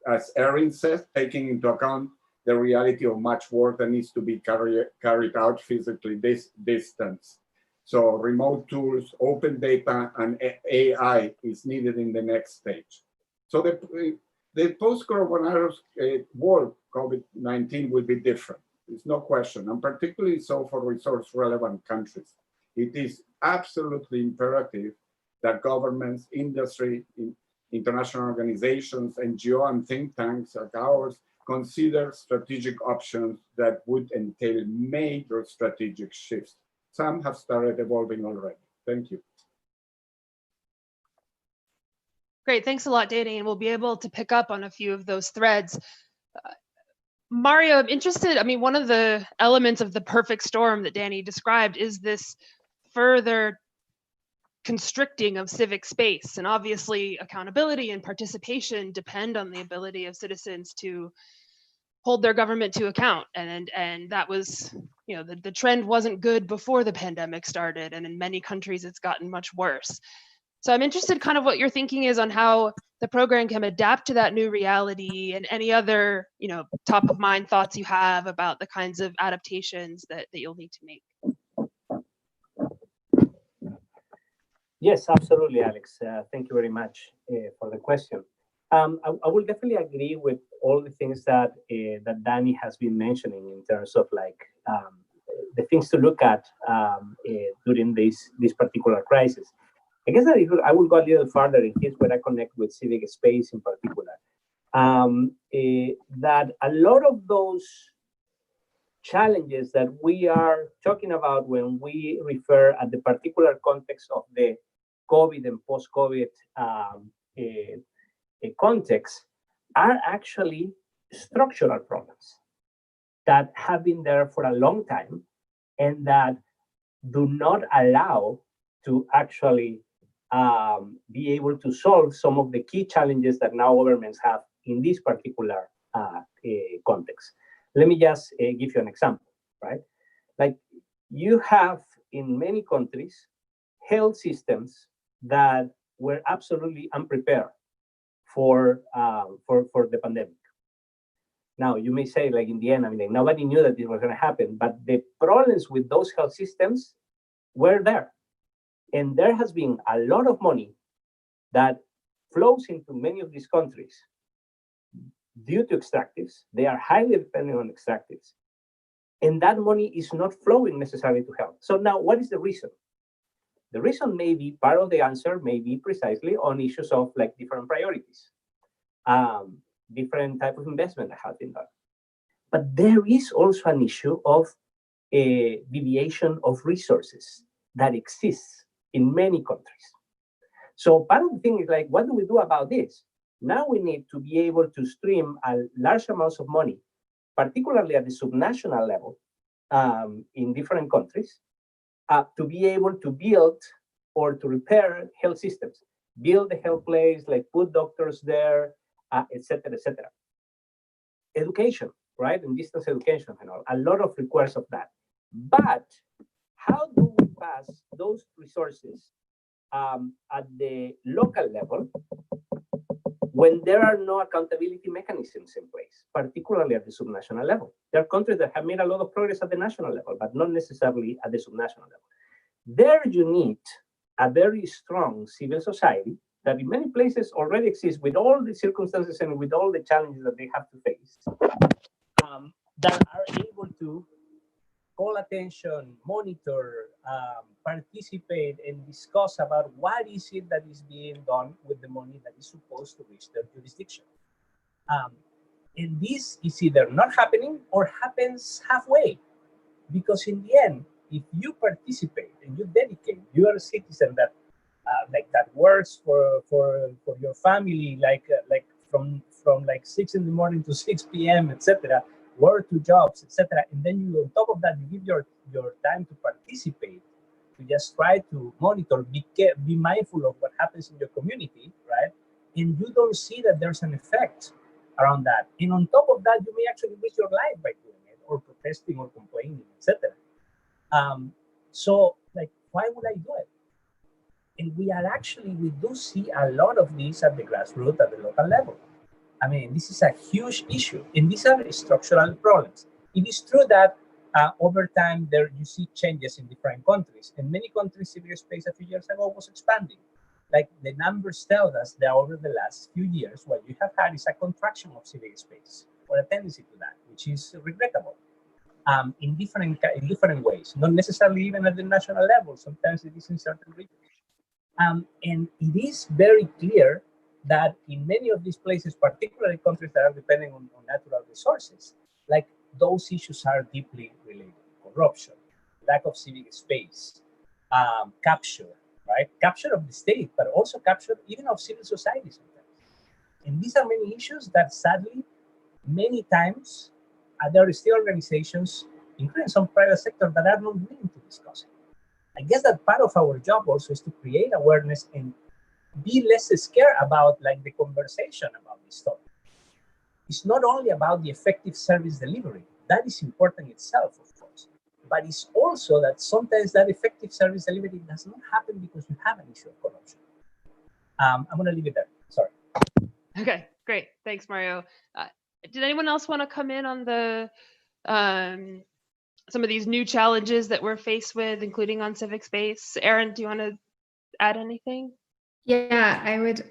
As Erin says, taking into account the reality of much work that needs to be carried out physically this distance. So remote tools, open data, and AI is needed in the next stage. So the post-coronavirus world, COVID-19, will be different. There's no question, and particularly so for resource-relevant countries. It is absolutely imperative that governments, industry, international organizations, NGO, and think tanks like ours consider strategic options that would entail major strategic shifts. Some have started evolving already. Thank you. Great, thanks a lot, Danny, and we'll be able to pick up on a few of those threads. Mario, I'm interested, I mean, one of the elements of the perfect storm that Danny described is this further constricting of civic space. And obviously accountability and participation depend on the ability of citizens to hold their government to account. And that was, you know, the trend wasn't good before the pandemic started. And in many countries, it's gotten much worse. So I'm interested kind of what your thinking is on how the program can adapt to that new reality, and any other, you know, top of mind thoughts you have about the kinds of adaptations that you'll need to make. Yes, absolutely, Alex. Thank you very much for the question. I will definitely agree with all the things that that Danny has been mentioning in terms of like the things to look at during this particular crisis. I guess that I will go a little further, and here's where I connect with civic space in particular. That a lot of those challenges that we are talking about when we refer at the particular context of the COVID and post-COVID context are actually structural problems that have been there for a long time and that do not allow to actually be able to solve some of the key challenges that now governments have in this particular context. Let me just give you an example, right? Like you have in many countries health systems that were absolutely unprepared for the pandemic. Now you may say, like in the end, I mean, like, nobody knew that this was going to happen, but the problems with those health systems were there. And there has been a lot of money that flows into many of these countries due to extractives. They are highly dependent on extractives. And that money is not flowing necessarily to health. So now what is the reason? The reason may be, part of the answer may be precisely on issues of like different priorities, different type of investment that has been done. But there is also an issue of a deviation of resources that exists in many countries. So part of the thing is like, what do we do about this? Now we need to be able to stream a large amounts of money, particularly at the subnational level in different countries, to be able to build or to repair health systems, build the health place, like put doctors there, et cetera, et cetera. Education, right? And distance education and all, a lot of requests of that. But how do we pass those resources at the local level when there are no accountability mechanisms in place, particularly at the subnational level? There are countries that have made a lot of progress at the national level, but not necessarily at the subnational level. There you need a very strong civil society that in many places already exists with all the circumstances and with all the challenges that they have to face, that are able to call attention, monitor, participate, and discuss about what is it that is being done with the money that is supposed to reach their jurisdiction. And this is either not happening or happens halfway, because in the end, if you participate and you dedicate, you are a citizen that like that works for your family, like from like 6 in the morning to 6 p.m., etc., work to jobs, etc., and then you, on top of that, you give your time to participate to just try to monitor, be mindful of what happens in your community, right? And you don't see that there's an effect around that. And on top of that, you may actually lose your life by doing it, or protesting or complaining, etc. So like, why would I do it? And we do see a lot of this at the grassroots, at the local level. I mean, this is a huge issue, and these are structural problems. It is true that over time, you see changes in different countries. In many countries, civic space a few years ago was expanding. Like the numbers tell us that over the last few years, what you have had is a contraction of civic space, or a tendency to that, which is regrettable. In different ways, not necessarily even at the national level. Sometimes it is in certain regions. And it is very clear that in many of these places, particularly countries that are depending on natural resources, like those issues are deeply related. Corruption, lack of civic space, capture, right? Capture of the state, but also capture even of civil society sometimes. And these are many issues that sadly, many times, there are still organizations, including some private sector, that are not willing to discuss it. I guess that part of our job also is to create awareness and be less scared about like the conversation about this topic. It's not only about the effective service delivery. That is important itself, of course. But it's also that sometimes that effective service delivery does not happen because you have an issue of corruption. I'm going to leave it there. Sorry. Okay, great. Thanks, Mario. Did anyone else want to come in on the some of these new challenges that we're faced with, including on civic space? Erin, do you want to add anything? Yeah,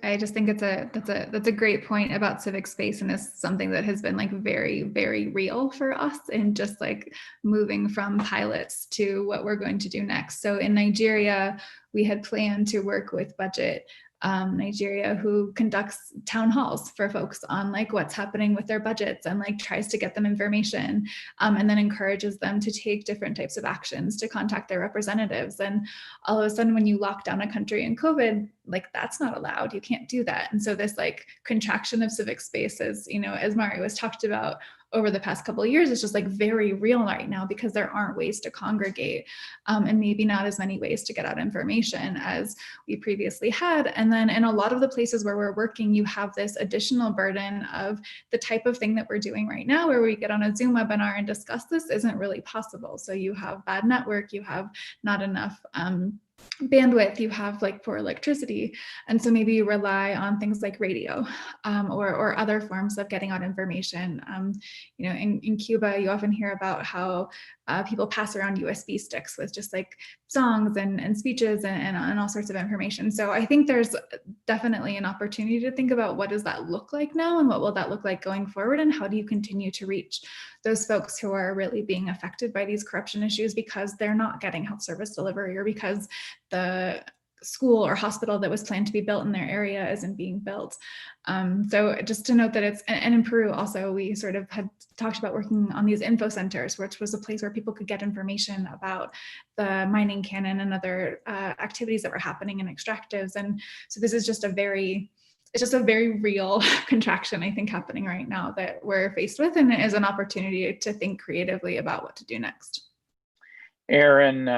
I just think that's a great point about civic space, and it's something that has been like very, very real for us, and just like moving from pilots to what we're going to do next. So in Nigeria, we had planned to work with Budget Nigeria, who conducts town halls for folks on like what's happening with their budgets, and like tries to get them information, and then encourages them to take different types of actions to contact their representatives. And all of a sudden, when you lock down a country in COVID, like that's not allowed. You can't do that. And so this like contraction of civic spaces, you know, as Mario has talked about over the past couple of years, is just like very real right now, because there aren't ways to congregate, and maybe not as many ways to get out information as we previously had. And then in a lot of the places where we're working, you have this additional burden of the type of thing that we're doing right now, where we get on a Zoom webinar and discuss this, isn't really possible. So you have bad network, you have not enough bandwidth, you have like poor electricity, and so maybe you rely on things like radio, or other forms of getting out information. You know, in Cuba, you often hear about how people pass around USB sticks with just like songs and speeches and all sorts of information. So I think there's definitely an opportunity to think about, what does that look like now, and what will that look like going forward, and how do you continue to reach those folks who are really being affected by these corruption issues because they're not getting health service delivery, or because the school or hospital that was planned to be built in their area isn't being built. So just to note that it's, and in Peru also, we sort of had talked about working on these info centers, which was a place where people could get information about the mining canon and other activities that were happening in extractives. And so this is just it's just a very real contraction, I think, happening right now that we're faced with, and it is an opportunity to think creatively about what to do next. Erin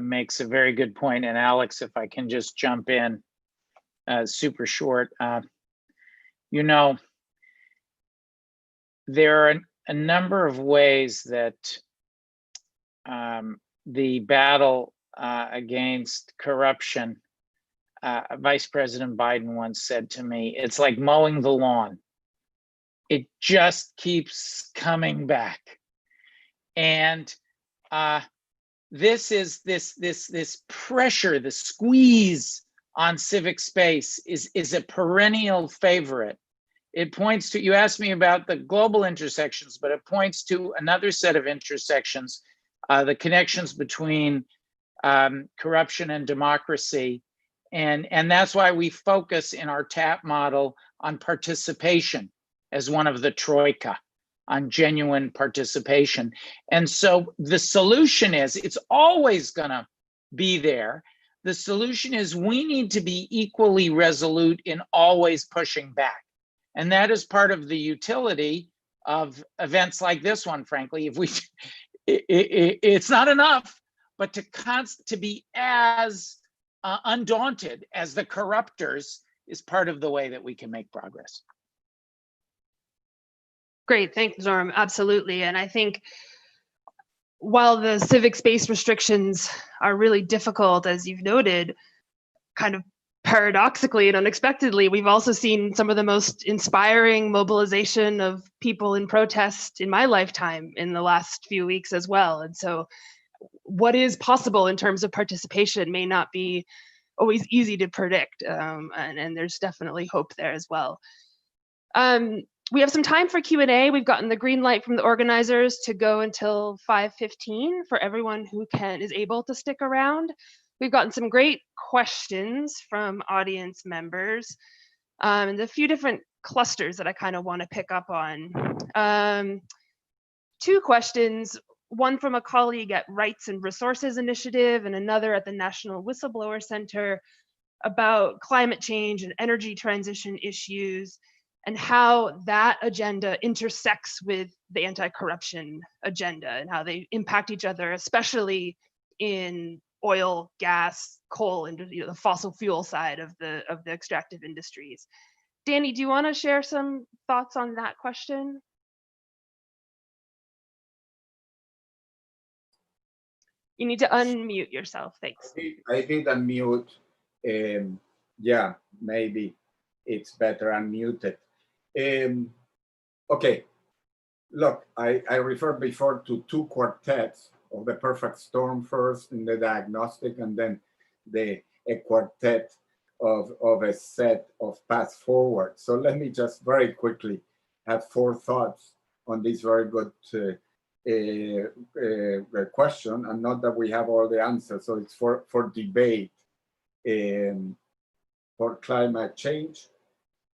makes a very good point. And Alex, if I can just jump in super short, you know, there are a number of ways that the battle against corruption, Vice President Biden once said to me, it's like mowing the lawn. It just keeps coming back. And this pressure, the squeeze on civic space is a perennial favorite. It points to, you asked me about the global intersections, but it points to another set of intersections, the connections between corruption and democracy. And that's why we focus in our TAP model on participation as one of the troika, on genuine participation. And so the solution is, it's always gonna be there. The solution is we need to be equally resolute in always pushing back. And that is part of the utility of events like this one, frankly. If we, it's not enough. but to be as undaunted as the corruptors is part of the way that we can make progress. Great, thanks, Norm. Absolutely. And I think while the civic space restrictions are really difficult, as you've noted, kind of paradoxically and unexpectedly, we've also seen some of the most inspiring mobilization of people in protest in my lifetime in the last few weeks as well. And so what is possible in terms of participation may not be always easy to predict. And there's definitely hope there as well. We have some time for Q&A. We've gotten the green light from the organizers to go until 5:15 for everyone who is able to stick around. We've gotten some great questions from audience members, and a few different clusters that I kind of want to pick up on. Two questions, one from a colleague at Rights and Resources Initiative and another at the National Whistleblower Center about climate change and energy transition issues and how that agenda intersects with the anti-corruption agenda and how they impact each other, especially in oil, gas, coal, and the fossil fuel side of the extractive industries. Danny, do you want to share some thoughts on that question? You need to unmute yourself. Thanks. I did unmute. Yeah, maybe it's better unmuted. Okay, look, I referred before to two quartets of the perfect storm first in the diagnostic, and then a quartet of a set of paths forward. So let me just very quickly have four thoughts on this very good question, and not that we have all the answers. So it's for debate. For climate change,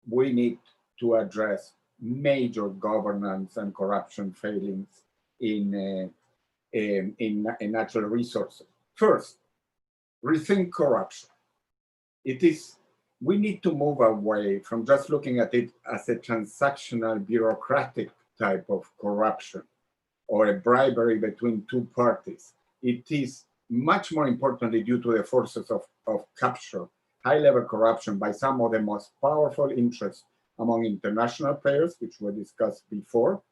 we need to address major governance and corruption failings in natural resources. First, rethink corruption. We need to move away from just looking at it as a transactional bureaucratic type of corruption or a bribery between two parties. It is much more importantly due to the forces of capture, high-level corruption by some of the most powerful interests among international players, which were discussed before,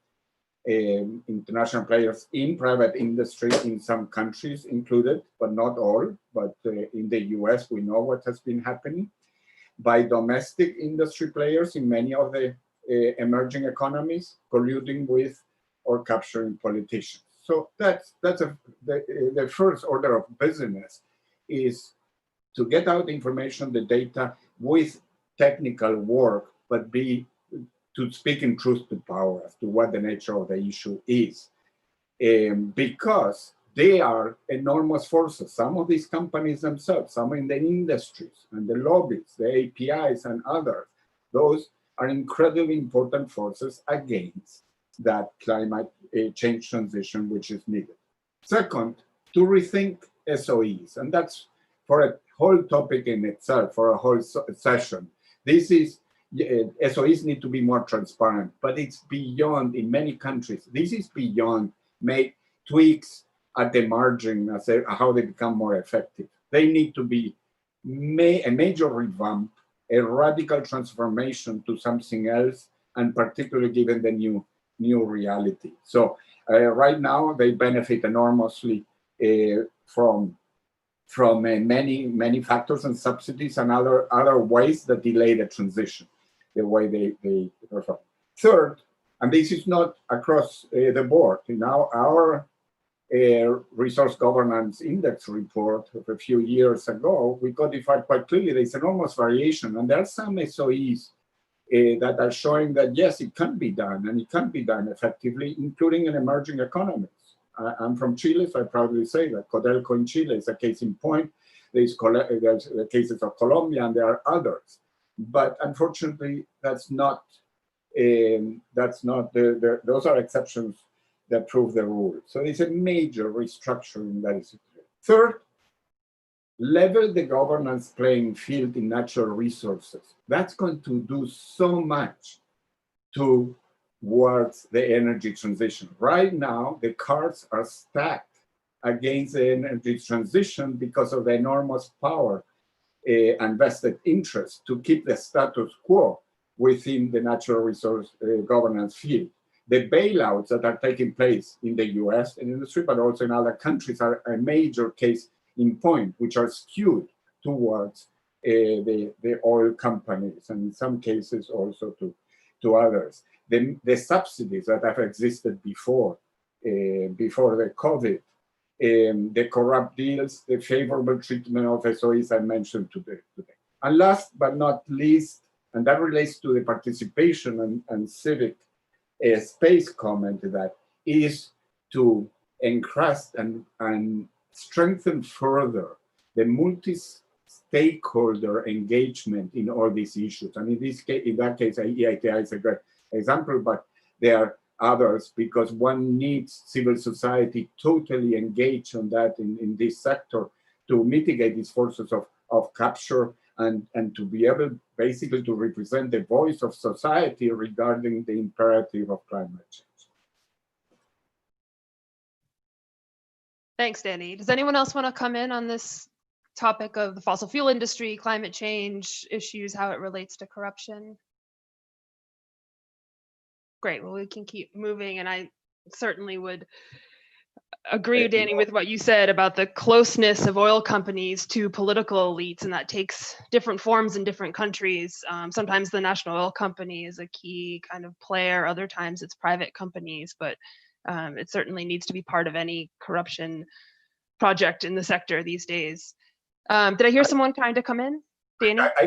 international players in private industry in some countries included, but not all. But in the US, we know what has been happening, by domestic industry players in many of the emerging economies, colluding with or capturing politicians. So that's the first order of business, is to get out information, the data, with technical work, but to speak in truth to power as to what the nature of the issue is. Because they are enormous forces. Some of these companies themselves, some in the industries and the lobbies, the APIs and others, those are incredibly important forces against that climate change transition which is needed. Second, to rethink SOEs, and that's for a whole topic in itself, for a whole session. This is, SOEs need to be more transparent, but it's beyond, in many countries, this is beyond tweaks at the margin as how they become more effective. They need to be a major revamp, a radical transformation to something else, and particularly given the new reality. So right now they benefit enormously from many factors and subsidies and other ways that delay the transition, the way they perform. Third, and this is not across the board, in our resource governance index report of a few years ago, we codified quite clearly there's enormous variation, and there are some SOEs that are showing that yes, it can be done, and it can be done effectively, including in emerging economies. I'm from Chile, so I proudly say that Codelco in Chile is a case in point. There's the cases of Colombia, and there are others. But unfortunately, those are exceptions that prove the rule. So it's a major restructuring that is occurring. Third, level the governance playing field in natural resources. That's going to do so much towards the energy transition. Right now, the cards are stacked against the energy transition because of the enormous power and vested interest to keep the status quo within the natural resource governance field. The bailouts that are taking place in the US and industry, but also in other countries, are a major case in point, which are skewed towards the oil companies, and in some cases also to others. The subsidies that have existed before the COVID, the corrupt deals, the favorable treatment of SOEs I mentioned today. And last but not least, and that relates to the participation and civic space comment, that is to encrust and strengthen further the multi-stakeholder engagement in all these issues. And in that case, EITI is a great example, but there are others, because one needs civil society totally engaged on that in this sector to mitigate these forces of capture and to be able basically to represent the voice of society regarding the imperative of climate change. Thanks, Danny. Does anyone else want to come in on this topic of the fossil fuel industry, climate change issues, how it relates to corruption? Great, well, we can keep moving, and I certainly would agree, Danny, with what you said about the closeness of oil companies to political elites, and that takes different forms in different countries. Sometimes the national oil company is a key kind of player, other times it's private companies, but it certainly needs to be part of any corruption project in the sector these days. Did I hear someone trying to come in? Danny? I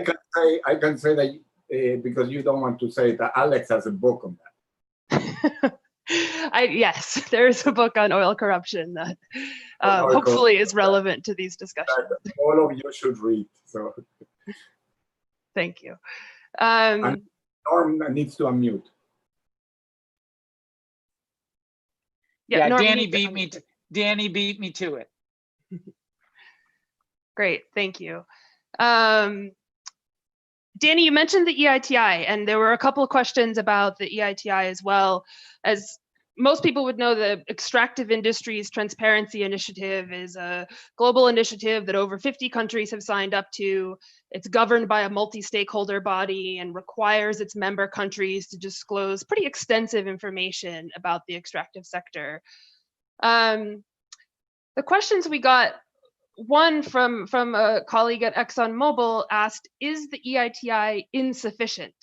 can say that because you don't want to say that Alex has a book on that. Yes, there's a book on oil corruption that hopefully is relevant to these discussions. All of you should read. So thank you. And Norm needs to unmute. Yeah, Norm, Danny beat me. Danny beat me to it. Great, thank you. Danny, you mentioned the EITI, and there were a couple of questions about the EITI as well. As most people would know, the Extractive Industries Transparency Initiative is a global initiative that over 50 countries have signed up to. It's governed by a multi-stakeholder body and requires its member countries to disclose pretty extensive information about the extractive sector. The questions we got, one from a colleague at ExxonMobil asked, is the EITI insufficient?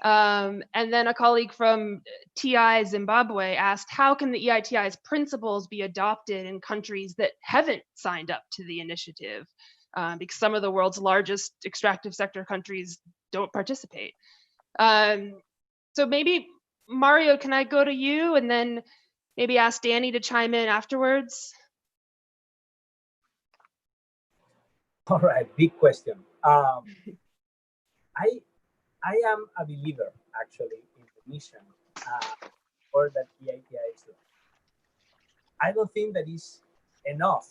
And then a colleague from TI Zimbabwe asked, how can the EITI's principles be adopted in countries that haven't signed up to the initiative? Because some of the world's largest extractive sector countries don't participate. So maybe, Mario, can I go to you and then maybe ask Danny to chime in afterwards? All right, big question. I am a believer, actually, in the mission or that EITI is doing. I don't think that is enough,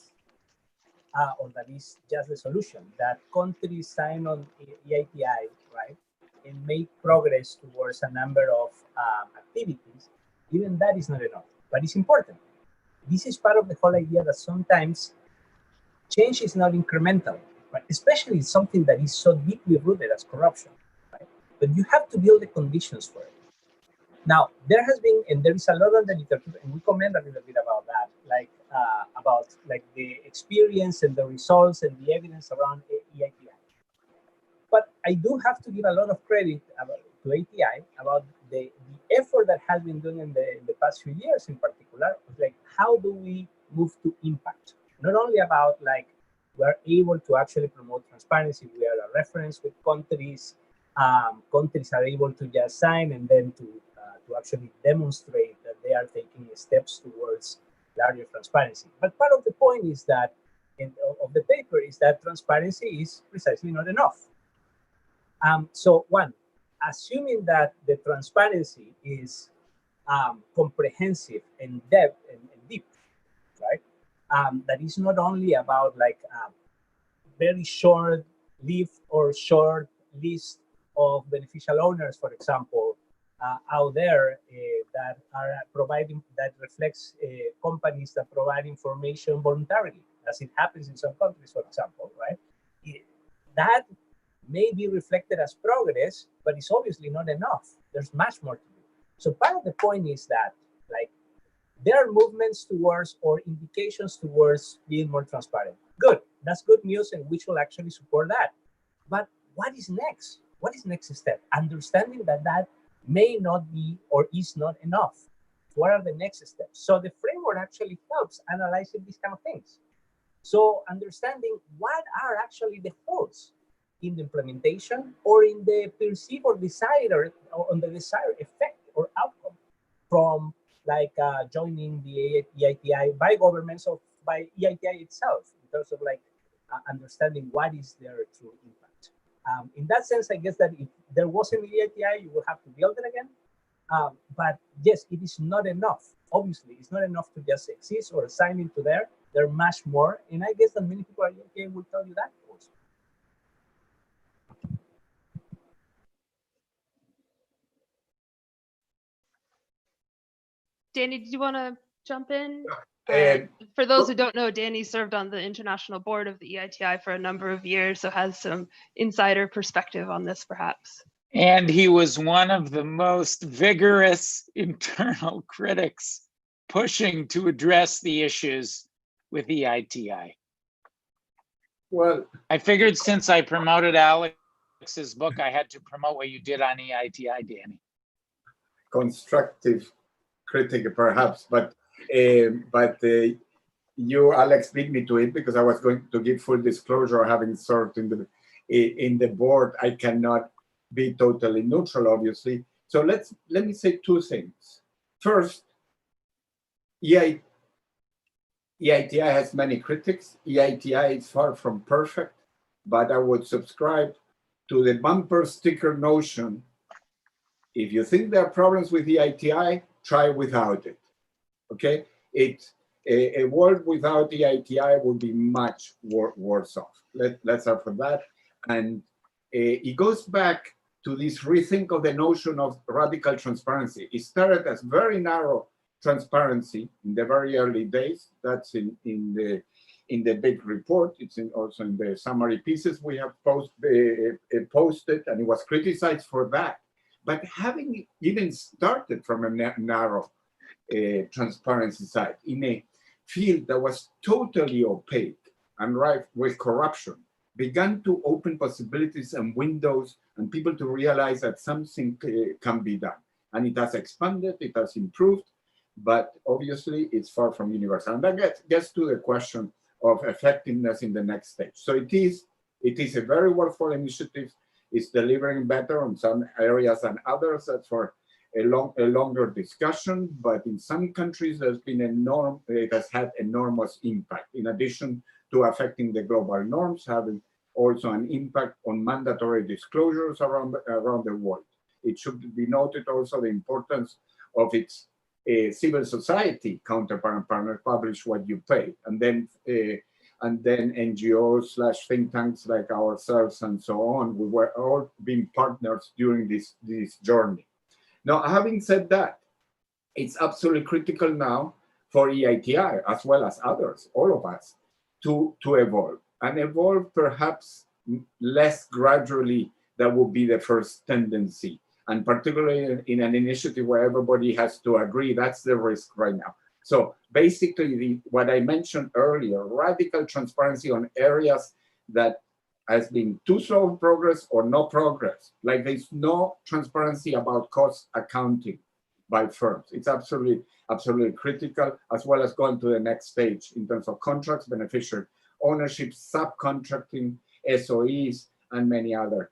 or that is just the solution, that countries sign on EITI, right, and make progress towards a number of activities. Even that is not enough, but it's important. This is part of the whole idea that sometimes change is not incremental, right? Especially something that is so deeply rooted as corruption, right? But you have to build the conditions for it. Now, there has been, and there is a lot of the literature, and we comment a little bit about that, like about the experience and the results and the evidence around EITI. But I do have to give a lot of credit to ATI about the effort that has been done in the past few years in particular. Like, how do we move to impact? Not only about like we're able to actually promote transparency, we are a reference with countries. Countries are able to just sign and then to actually demonstrate that they are taking steps towards larger transparency. But part of the point is that of the paper is that transparency is precisely not enough. So one, assuming that the transparency is comprehensive and depth and deep, right? That is not only about like a very short list of beneficial owners, for example, out there that are providing, that reflects companies that provide information voluntarily, as it happens in some countries, for example, right? That may be reflected as progress, but it's obviously not enough. There's much more to do. So part of the point is that, like, there are movements towards or indications towards being more transparent. Good, that's good news, and we should actually support that. But what is next? What is next step? Understanding that that may not be or is not enough. What are the next steps? So the framework actually helps analyzing these kind of things. So understanding what are actually the holes in the implementation or in the perceived or desired, or on the desired effect or outcome from like joining the EITI by governments or by EITI itself, in terms of like understanding what is their true impact. In that sense, I guess that if there wasn't EITI, you would have to build it again. But yes, it is not enough. Obviously, it's not enough to just exist or assign into there. There are much more, and I guess that many people at EITI will tell you that also. Danny, did you want to jump in? For those who don't know, Danny served on the international board of the EITI for a number of years, so has some insider perspective on this, perhaps. And he was one of the most vigorous internal critics pushing to address the issues with EITI. Well, I figured since I promoted Alex's book, I had to promote what you did on EITI, Danny. constructive critic, perhaps, but you, Alex, beat me to it because I was going to give full disclosure, having served in the board. I cannot be totally neutral, obviously. So let me say two things. First, EITI has many critics. EITI is far from perfect, but I would subscribe to the bumper sticker notion. If you think there are problems with EITI, try without it. Okay? A world without EITI would be much worse off. Let's start from that. And it goes back to this rethink of the notion of radical transparency. It started as very narrow transparency in the very early days. That's in the big report. It's also in the summary pieces we have posted, and it was criticized for that. But having even started from a narrow transparency side in a field that was totally opaque and rife with corruption, began to open possibilities and windows and people to realize that something can be done. And it has expanded, it has improved, but obviously it's far from universal. And that gets to the question of effectiveness in the next stage. So it is a very worthwhile initiative. It's delivering better on some areas than others. That's for a longer discussion, but in some countries it has had enormous impact. In addition to affecting the global norms, having also an impact on mandatory disclosures around the world. It should be noted also the importance of its civil society counterpart and partner, publish what you pay, and then NGOs/think tanks like ourselves and so on. We were all being partners during this journey. Now, having said that, it's absolutely critical now for EITI, as well as others, all of us, to evolve, and evolve perhaps less gradually. That would be the first tendency. And particularly in an initiative where everybody has to agree, that's the risk right now. So basically, what I mentioned earlier, radical transparency on areas that has been too slow progress or no progress. Like there's no transparency about cost accounting by firms. It's absolutely critical, as well as going to the next stage in terms of contracts, beneficiary ownership, subcontracting, SOEs, and many other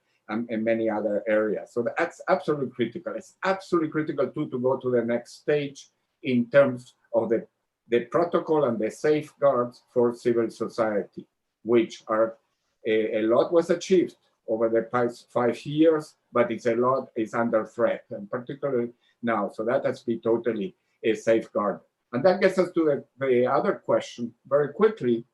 areas. So that's absolutely critical. It's absolutely critical too to go to the next stage in terms of the protocol and the safeguards for civil society, which are a lot was achieved over the past 5 years, but a lot is under threat, and particularly now. So that has to be totally a safeguard. And that gets us to the other question very quickly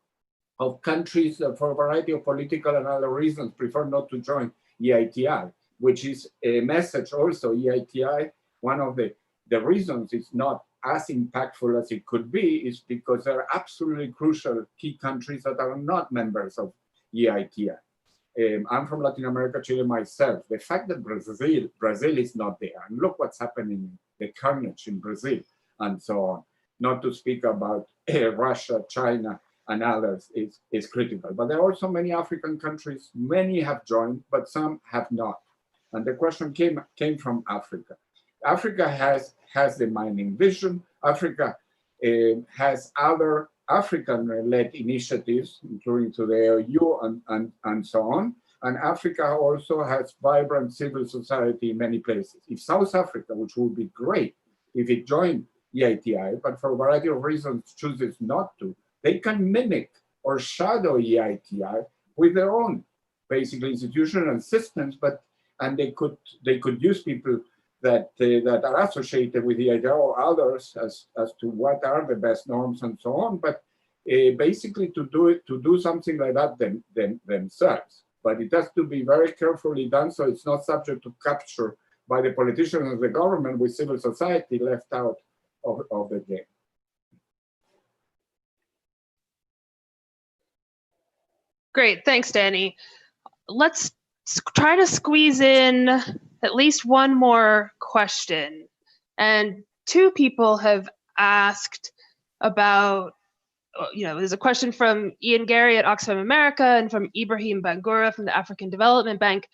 of countries that for a variety of political and other reasons prefer not to join EITI, which is a message also. EITI one of the reasons it's not as impactful as it could be is because there are absolutely crucial key countries that are not members of EITI. I'm from Latin America, Chile myself. The fact that Brazil is not there, and look what's happening, the carnage in Brazil and so on, not to speak about Russia, China, and others is critical. But there are also many African countries, many have joined, but some have not. And the question came from Africa. Africa has the mining vision. Africa has other African-led initiatives, including to the AU and so on. And Africa also has vibrant civil society in many places. If South Africa, which would be great if it joined EITI, but for a variety of reasons chooses not to, they can mimic or shadow EITI with their own basically institutional systems, and they could use people that are associated with EITI or others as to what are the best norms and so on, but basically to do something like that themselves. But it has to be very carefully done so it's not subject to capture by the politicians and the government with civil society left out of the game. Great, thanks, Danny. Let's try to squeeze in at least one more question. And two people have asked about, there's a question from Ian Gary at Oxfam America and from Ibrahim Bangura from the African Development Bank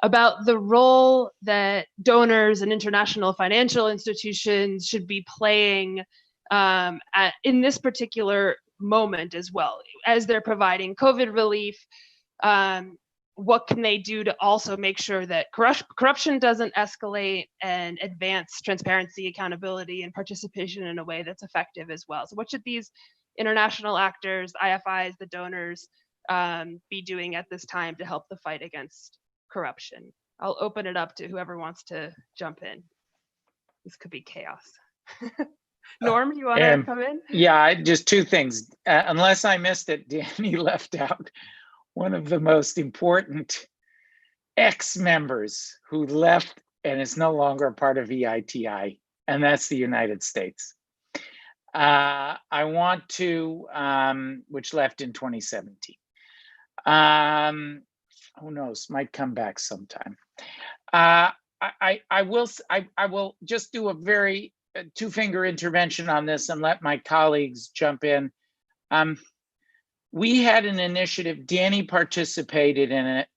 about the role that donors and international financial institutions should be playing in this particular moment as well, as they're providing COVID relief. What can they do to also make sure that corruption doesn't escalate and advance transparency, accountability, and participation in a way that's effective as well? So what should these international actors, IFIs, the donors, be doing at this time to help the fight against corruption? I'll open it up to whoever wants to jump in. This could be chaos. Norm, you want to come in? Yeah, just two things. Unless I missed it, Danny left out one of the most important ex-members who left and is no longer a part of EITI, and that's the United States. I want to, which left in 2017. Who knows, might come back sometime. I will just do a very two-finger intervention on this and let my colleagues jump in. We had an initiative, Danny participated in it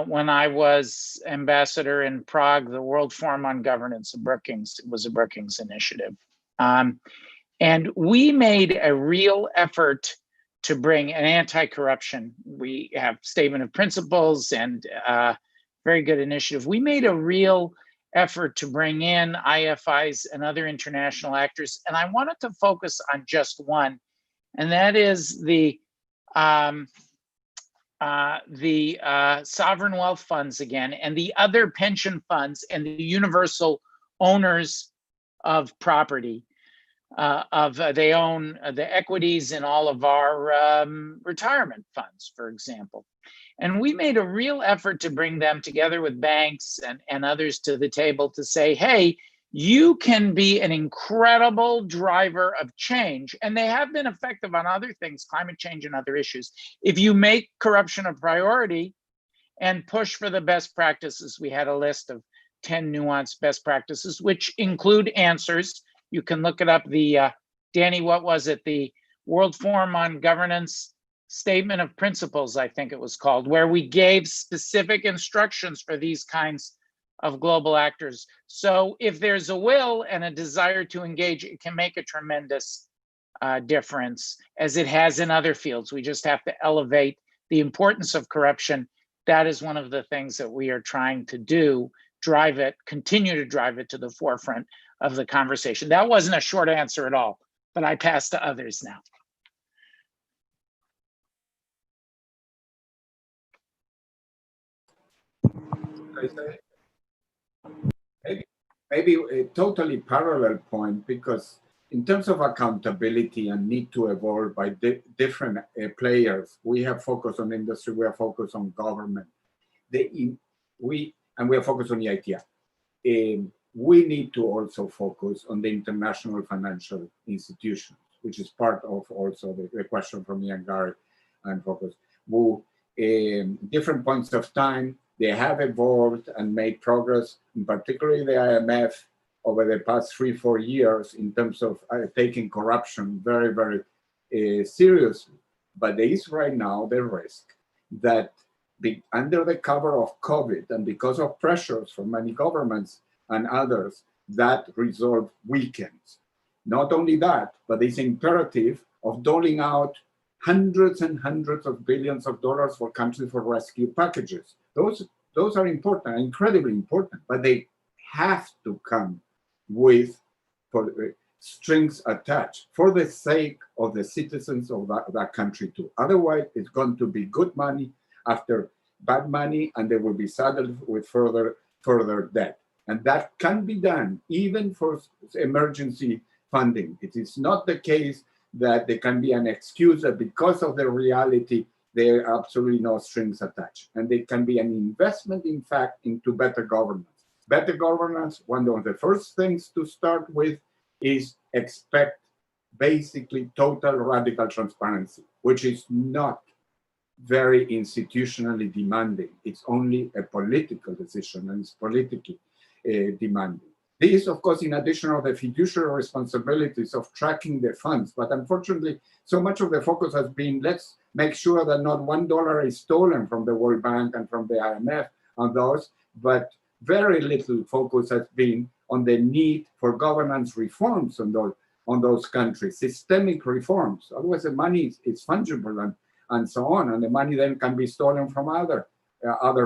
when I was ambassador in Prague, the World Forum on Governance of Brookings. It was a Brookings initiative. And we made a real effort to bring an anti-corruption. We have statement of principles and very good initiative. We made a real effort to bring in IFIs and other international actors. And I wanted to focus on just one, and that is the sovereign wealth funds again, and the other pension funds and the universal owners of property. They own the equities in all of our retirement funds, for example. And we made a real effort to bring them together with banks and others to the table to say, hey, you can be an incredible driver of change. And they have been effective on other things, climate change and other issues. If you make corruption a priority and push for the best practices, we had a list of 10 nuanced best practices, which include answers. You can look it up. Danny, what was it? The World Forum on Governance Statement of Principles, I think it was called, where we gave specific instructions for these kinds of global actors. So if there's a will and a desire to engage, it can make a tremendous difference, as it has in other fields. We just have to elevate the importance of corruption. That is one of the things that we are trying to do, drive it, continue to drive it to the forefront of the conversation. That wasn't a short answer at all, but I pass to others now. Maybe a totally parallel point, because in terms of accountability and need to evolve by different players, we have focused on industry, we have focused on government, we are focused on EITI. we need to also focus on the international financial institutions, which is part of also the question from Ian Gary and focus. Who, in different points of time, they have evolved and made progress, in particularly the IMF over the past 3-4 years in terms of taking corruption very, very seriously. But there is right now the risk that under the cover of COVID and because of pressures from many governments and others, that resolve weakens. Not only that, but this imperative of doling out hundreds and hundreds of billions of dollars for countries for rescue packages. Those are important, incredibly important, but they have to come with strings attached for the sake of the citizens of that country too. Otherwise, it's going to be good money after bad money, and they will be saddled with further debt. And that can be done even for emergency funding. It is not the case that there can be an excuse that because of the reality, there are absolutely no strings attached. And there can be an investment, in fact, into better governance. Better governance, one of the first things to start with is expect basically total radical transparency, which is not very institutionally demanding. It's only a political decision, and it's politically demanding. This, of course, in addition of the fiduciary responsibilities of tracking the funds. But unfortunately, so much of the focus has been, let's make sure that not $1 is stolen from the World Bank and from the IMF on those, but very little focus has been on the need for governance reforms on those countries, systemic reforms. Otherwise, the money is fungible and so on, and the money then can be stolen from other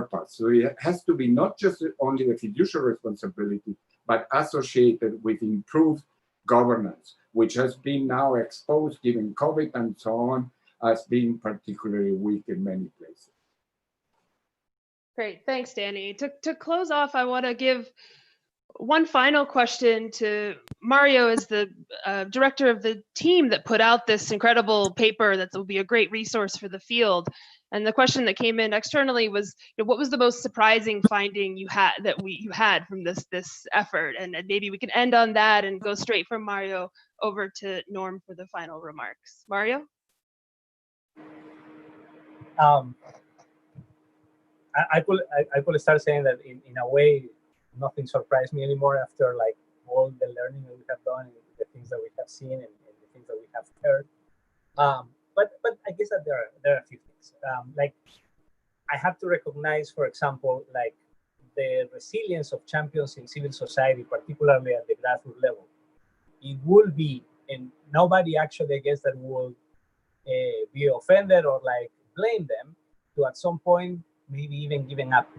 parts. So it has to be not just only the fiduciary responsibility, but associated with improved governance, which has been now exposed, given COVID and so on, as being particularly weak in many places. Great, thanks, Danny. To close off, I want to give one final question to Mario as the director of the team that put out this incredible paper that will be a great resource for the field. And the question that came in externally was, what was the most surprising finding you had from this effort? And maybe we can end on that and go straight from Mario over to Norm for the final remarks. Mario? I could start saying that in a way, nothing surprised me anymore after like all the learning that we have done and the things that we have seen and the things that we have heard. But I guess that there are a few things. Like I have to recognize, for example, like the resilience of champions in civil society, particularly at the grassroots level. It will be, and nobody actually, I guess, that will be offended or like blame them to at some point maybe even giving up,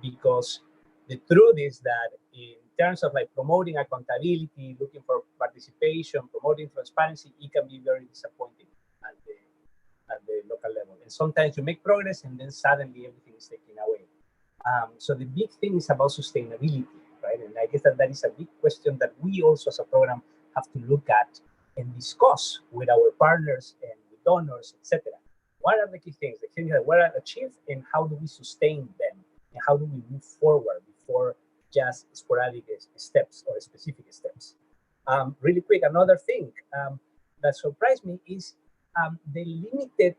because the truth is that in terms of like promoting accountability, looking for participation, promoting transparency, it can be very disappointing at the local level. And sometimes you make progress and then suddenly everything is taken away. So the big thing is about sustainability, right? And I guess that is a big question that we also as a program have to look at and discuss with our partners and with donors, etc. What are the key things? The things that were achieved and how do we sustain them? And how do we move forward before just sporadic steps or specific steps? Really quick, another thing that surprised me is the limited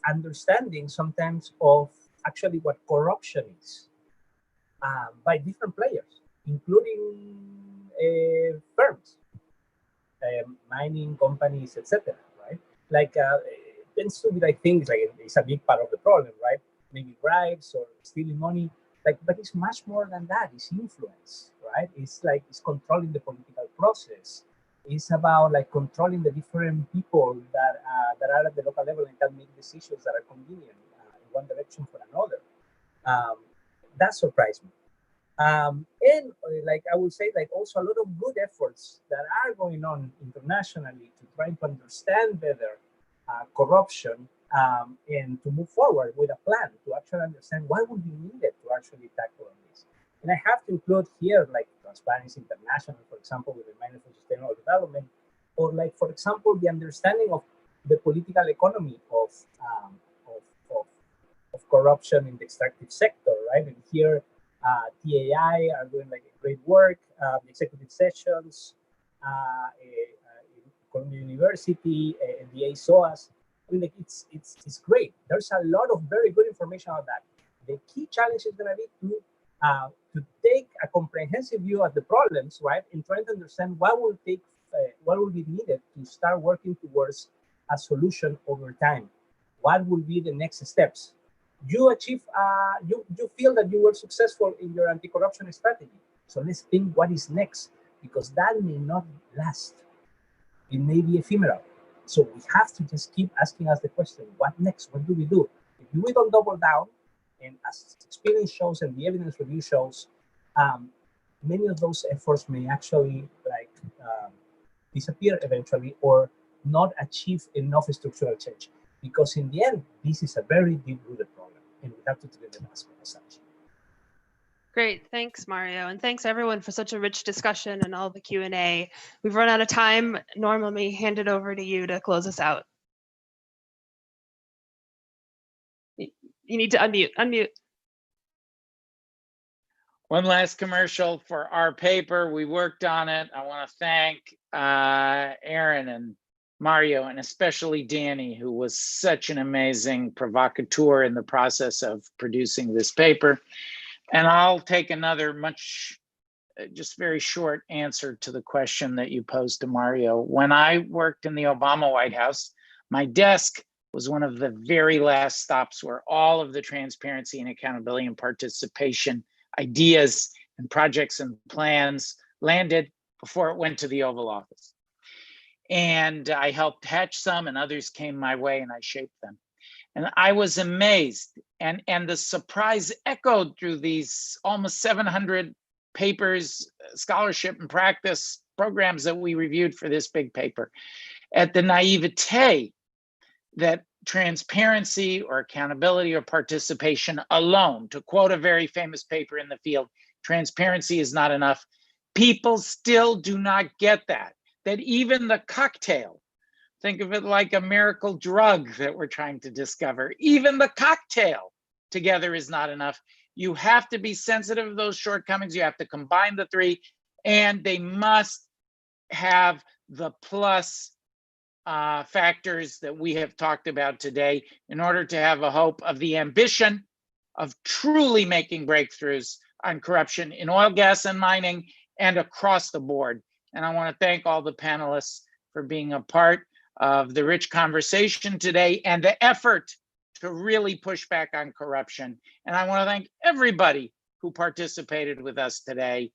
understanding sometimes of actually what corruption is by different players, including firms, mining companies, etc. Right? Like tends to be like things like it's a big part of the problem, right? Maybe bribes or stealing money. Like, but it's much more than that. It's influence, right? It's like it's controlling the political process. It's about like controlling the different people that are at the local level and can make decisions that are convenient in one direction for another. That surprised me. And like I would say, like also a lot of good efforts that are going on internationally to try to understand better corruption and to move forward with a plan to actually understand what would be needed to actually tackle on this. And I have to include here like Transparency International, for example, with the Minded for Sustainable Development, or like, for example, the understanding of the political economy of corruption in the extractive sector, right? And here, TAI are doing like great work executive sessions, Columbia University, the ASOAS. I mean, like it's great. There's a lot of very good information on that. The key challenge is going to be to take a comprehensive view at the problems, right, and try to understand what will be needed to start working towards a solution over time. What will be the next steps? You achieve, you feel that you were successful in your anti-corruption strategy. So let's think what is next, because that may not last. It may be ephemeral. So we have to just keep asking us the question, what next? What do we do? If we don't double down, and as experience shows and the evidence review shows, many of those efforts may actually disappear eventually or not achieve enough structural change. Because in the end, this is a very deep-rooted problem, and we have to treat it as such. Great, thanks, Mario, and thanks everyone for such a rich discussion and all the Q&A. We've run out of time. Norm, let me hand it over to you to close us out. You need to unmute. One last commercial for our paper. We worked on it. I want to thank Aaron and Mario, and especially Danny, who was such an amazing provocateur in the process of producing this paper. And I'll take another just very short answer to the question that you posed to Mario. When I worked in the Obama White House, my desk was one of the very last stops where all of the transparency and accountability and participation ideas and projects and plans landed before it went to the Oval Office. And I helped hatch some, and others came my way, and I shaped them. And I was amazed, and the surprise echoed through these almost 700 papers, scholarship and practice programs that we reviewed for this big paper, at the naivete that transparency or accountability or participation alone, to quote a very famous paper in the field, transparency is not enough. People still do not get that even the cocktail, think of it like a miracle drug that we're trying to discover, even the cocktail together is not enough. You have to be sensitive to those shortcomings. You have to combine the three, and they must have the plus factors that we have talked about today in order to have a hope of the ambition of truly making breakthroughs on corruption in oil, gas, and mining and across the board. And I want to thank all the panelists for being a part of the rich conversation today and the effort to really push back on corruption. And I want to thank everybody who participated with us today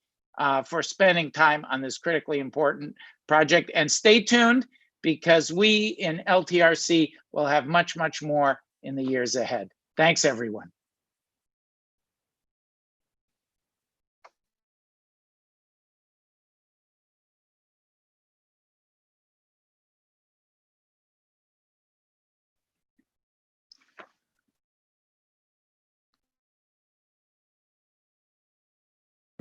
for spending time on this critically important project. And stay tuned, because we in LTRC will have much, much more in the years ahead. Thanks, everyone.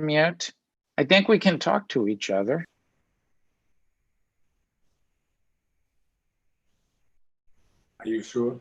Mute. I think we can talk to each other. Are you sure?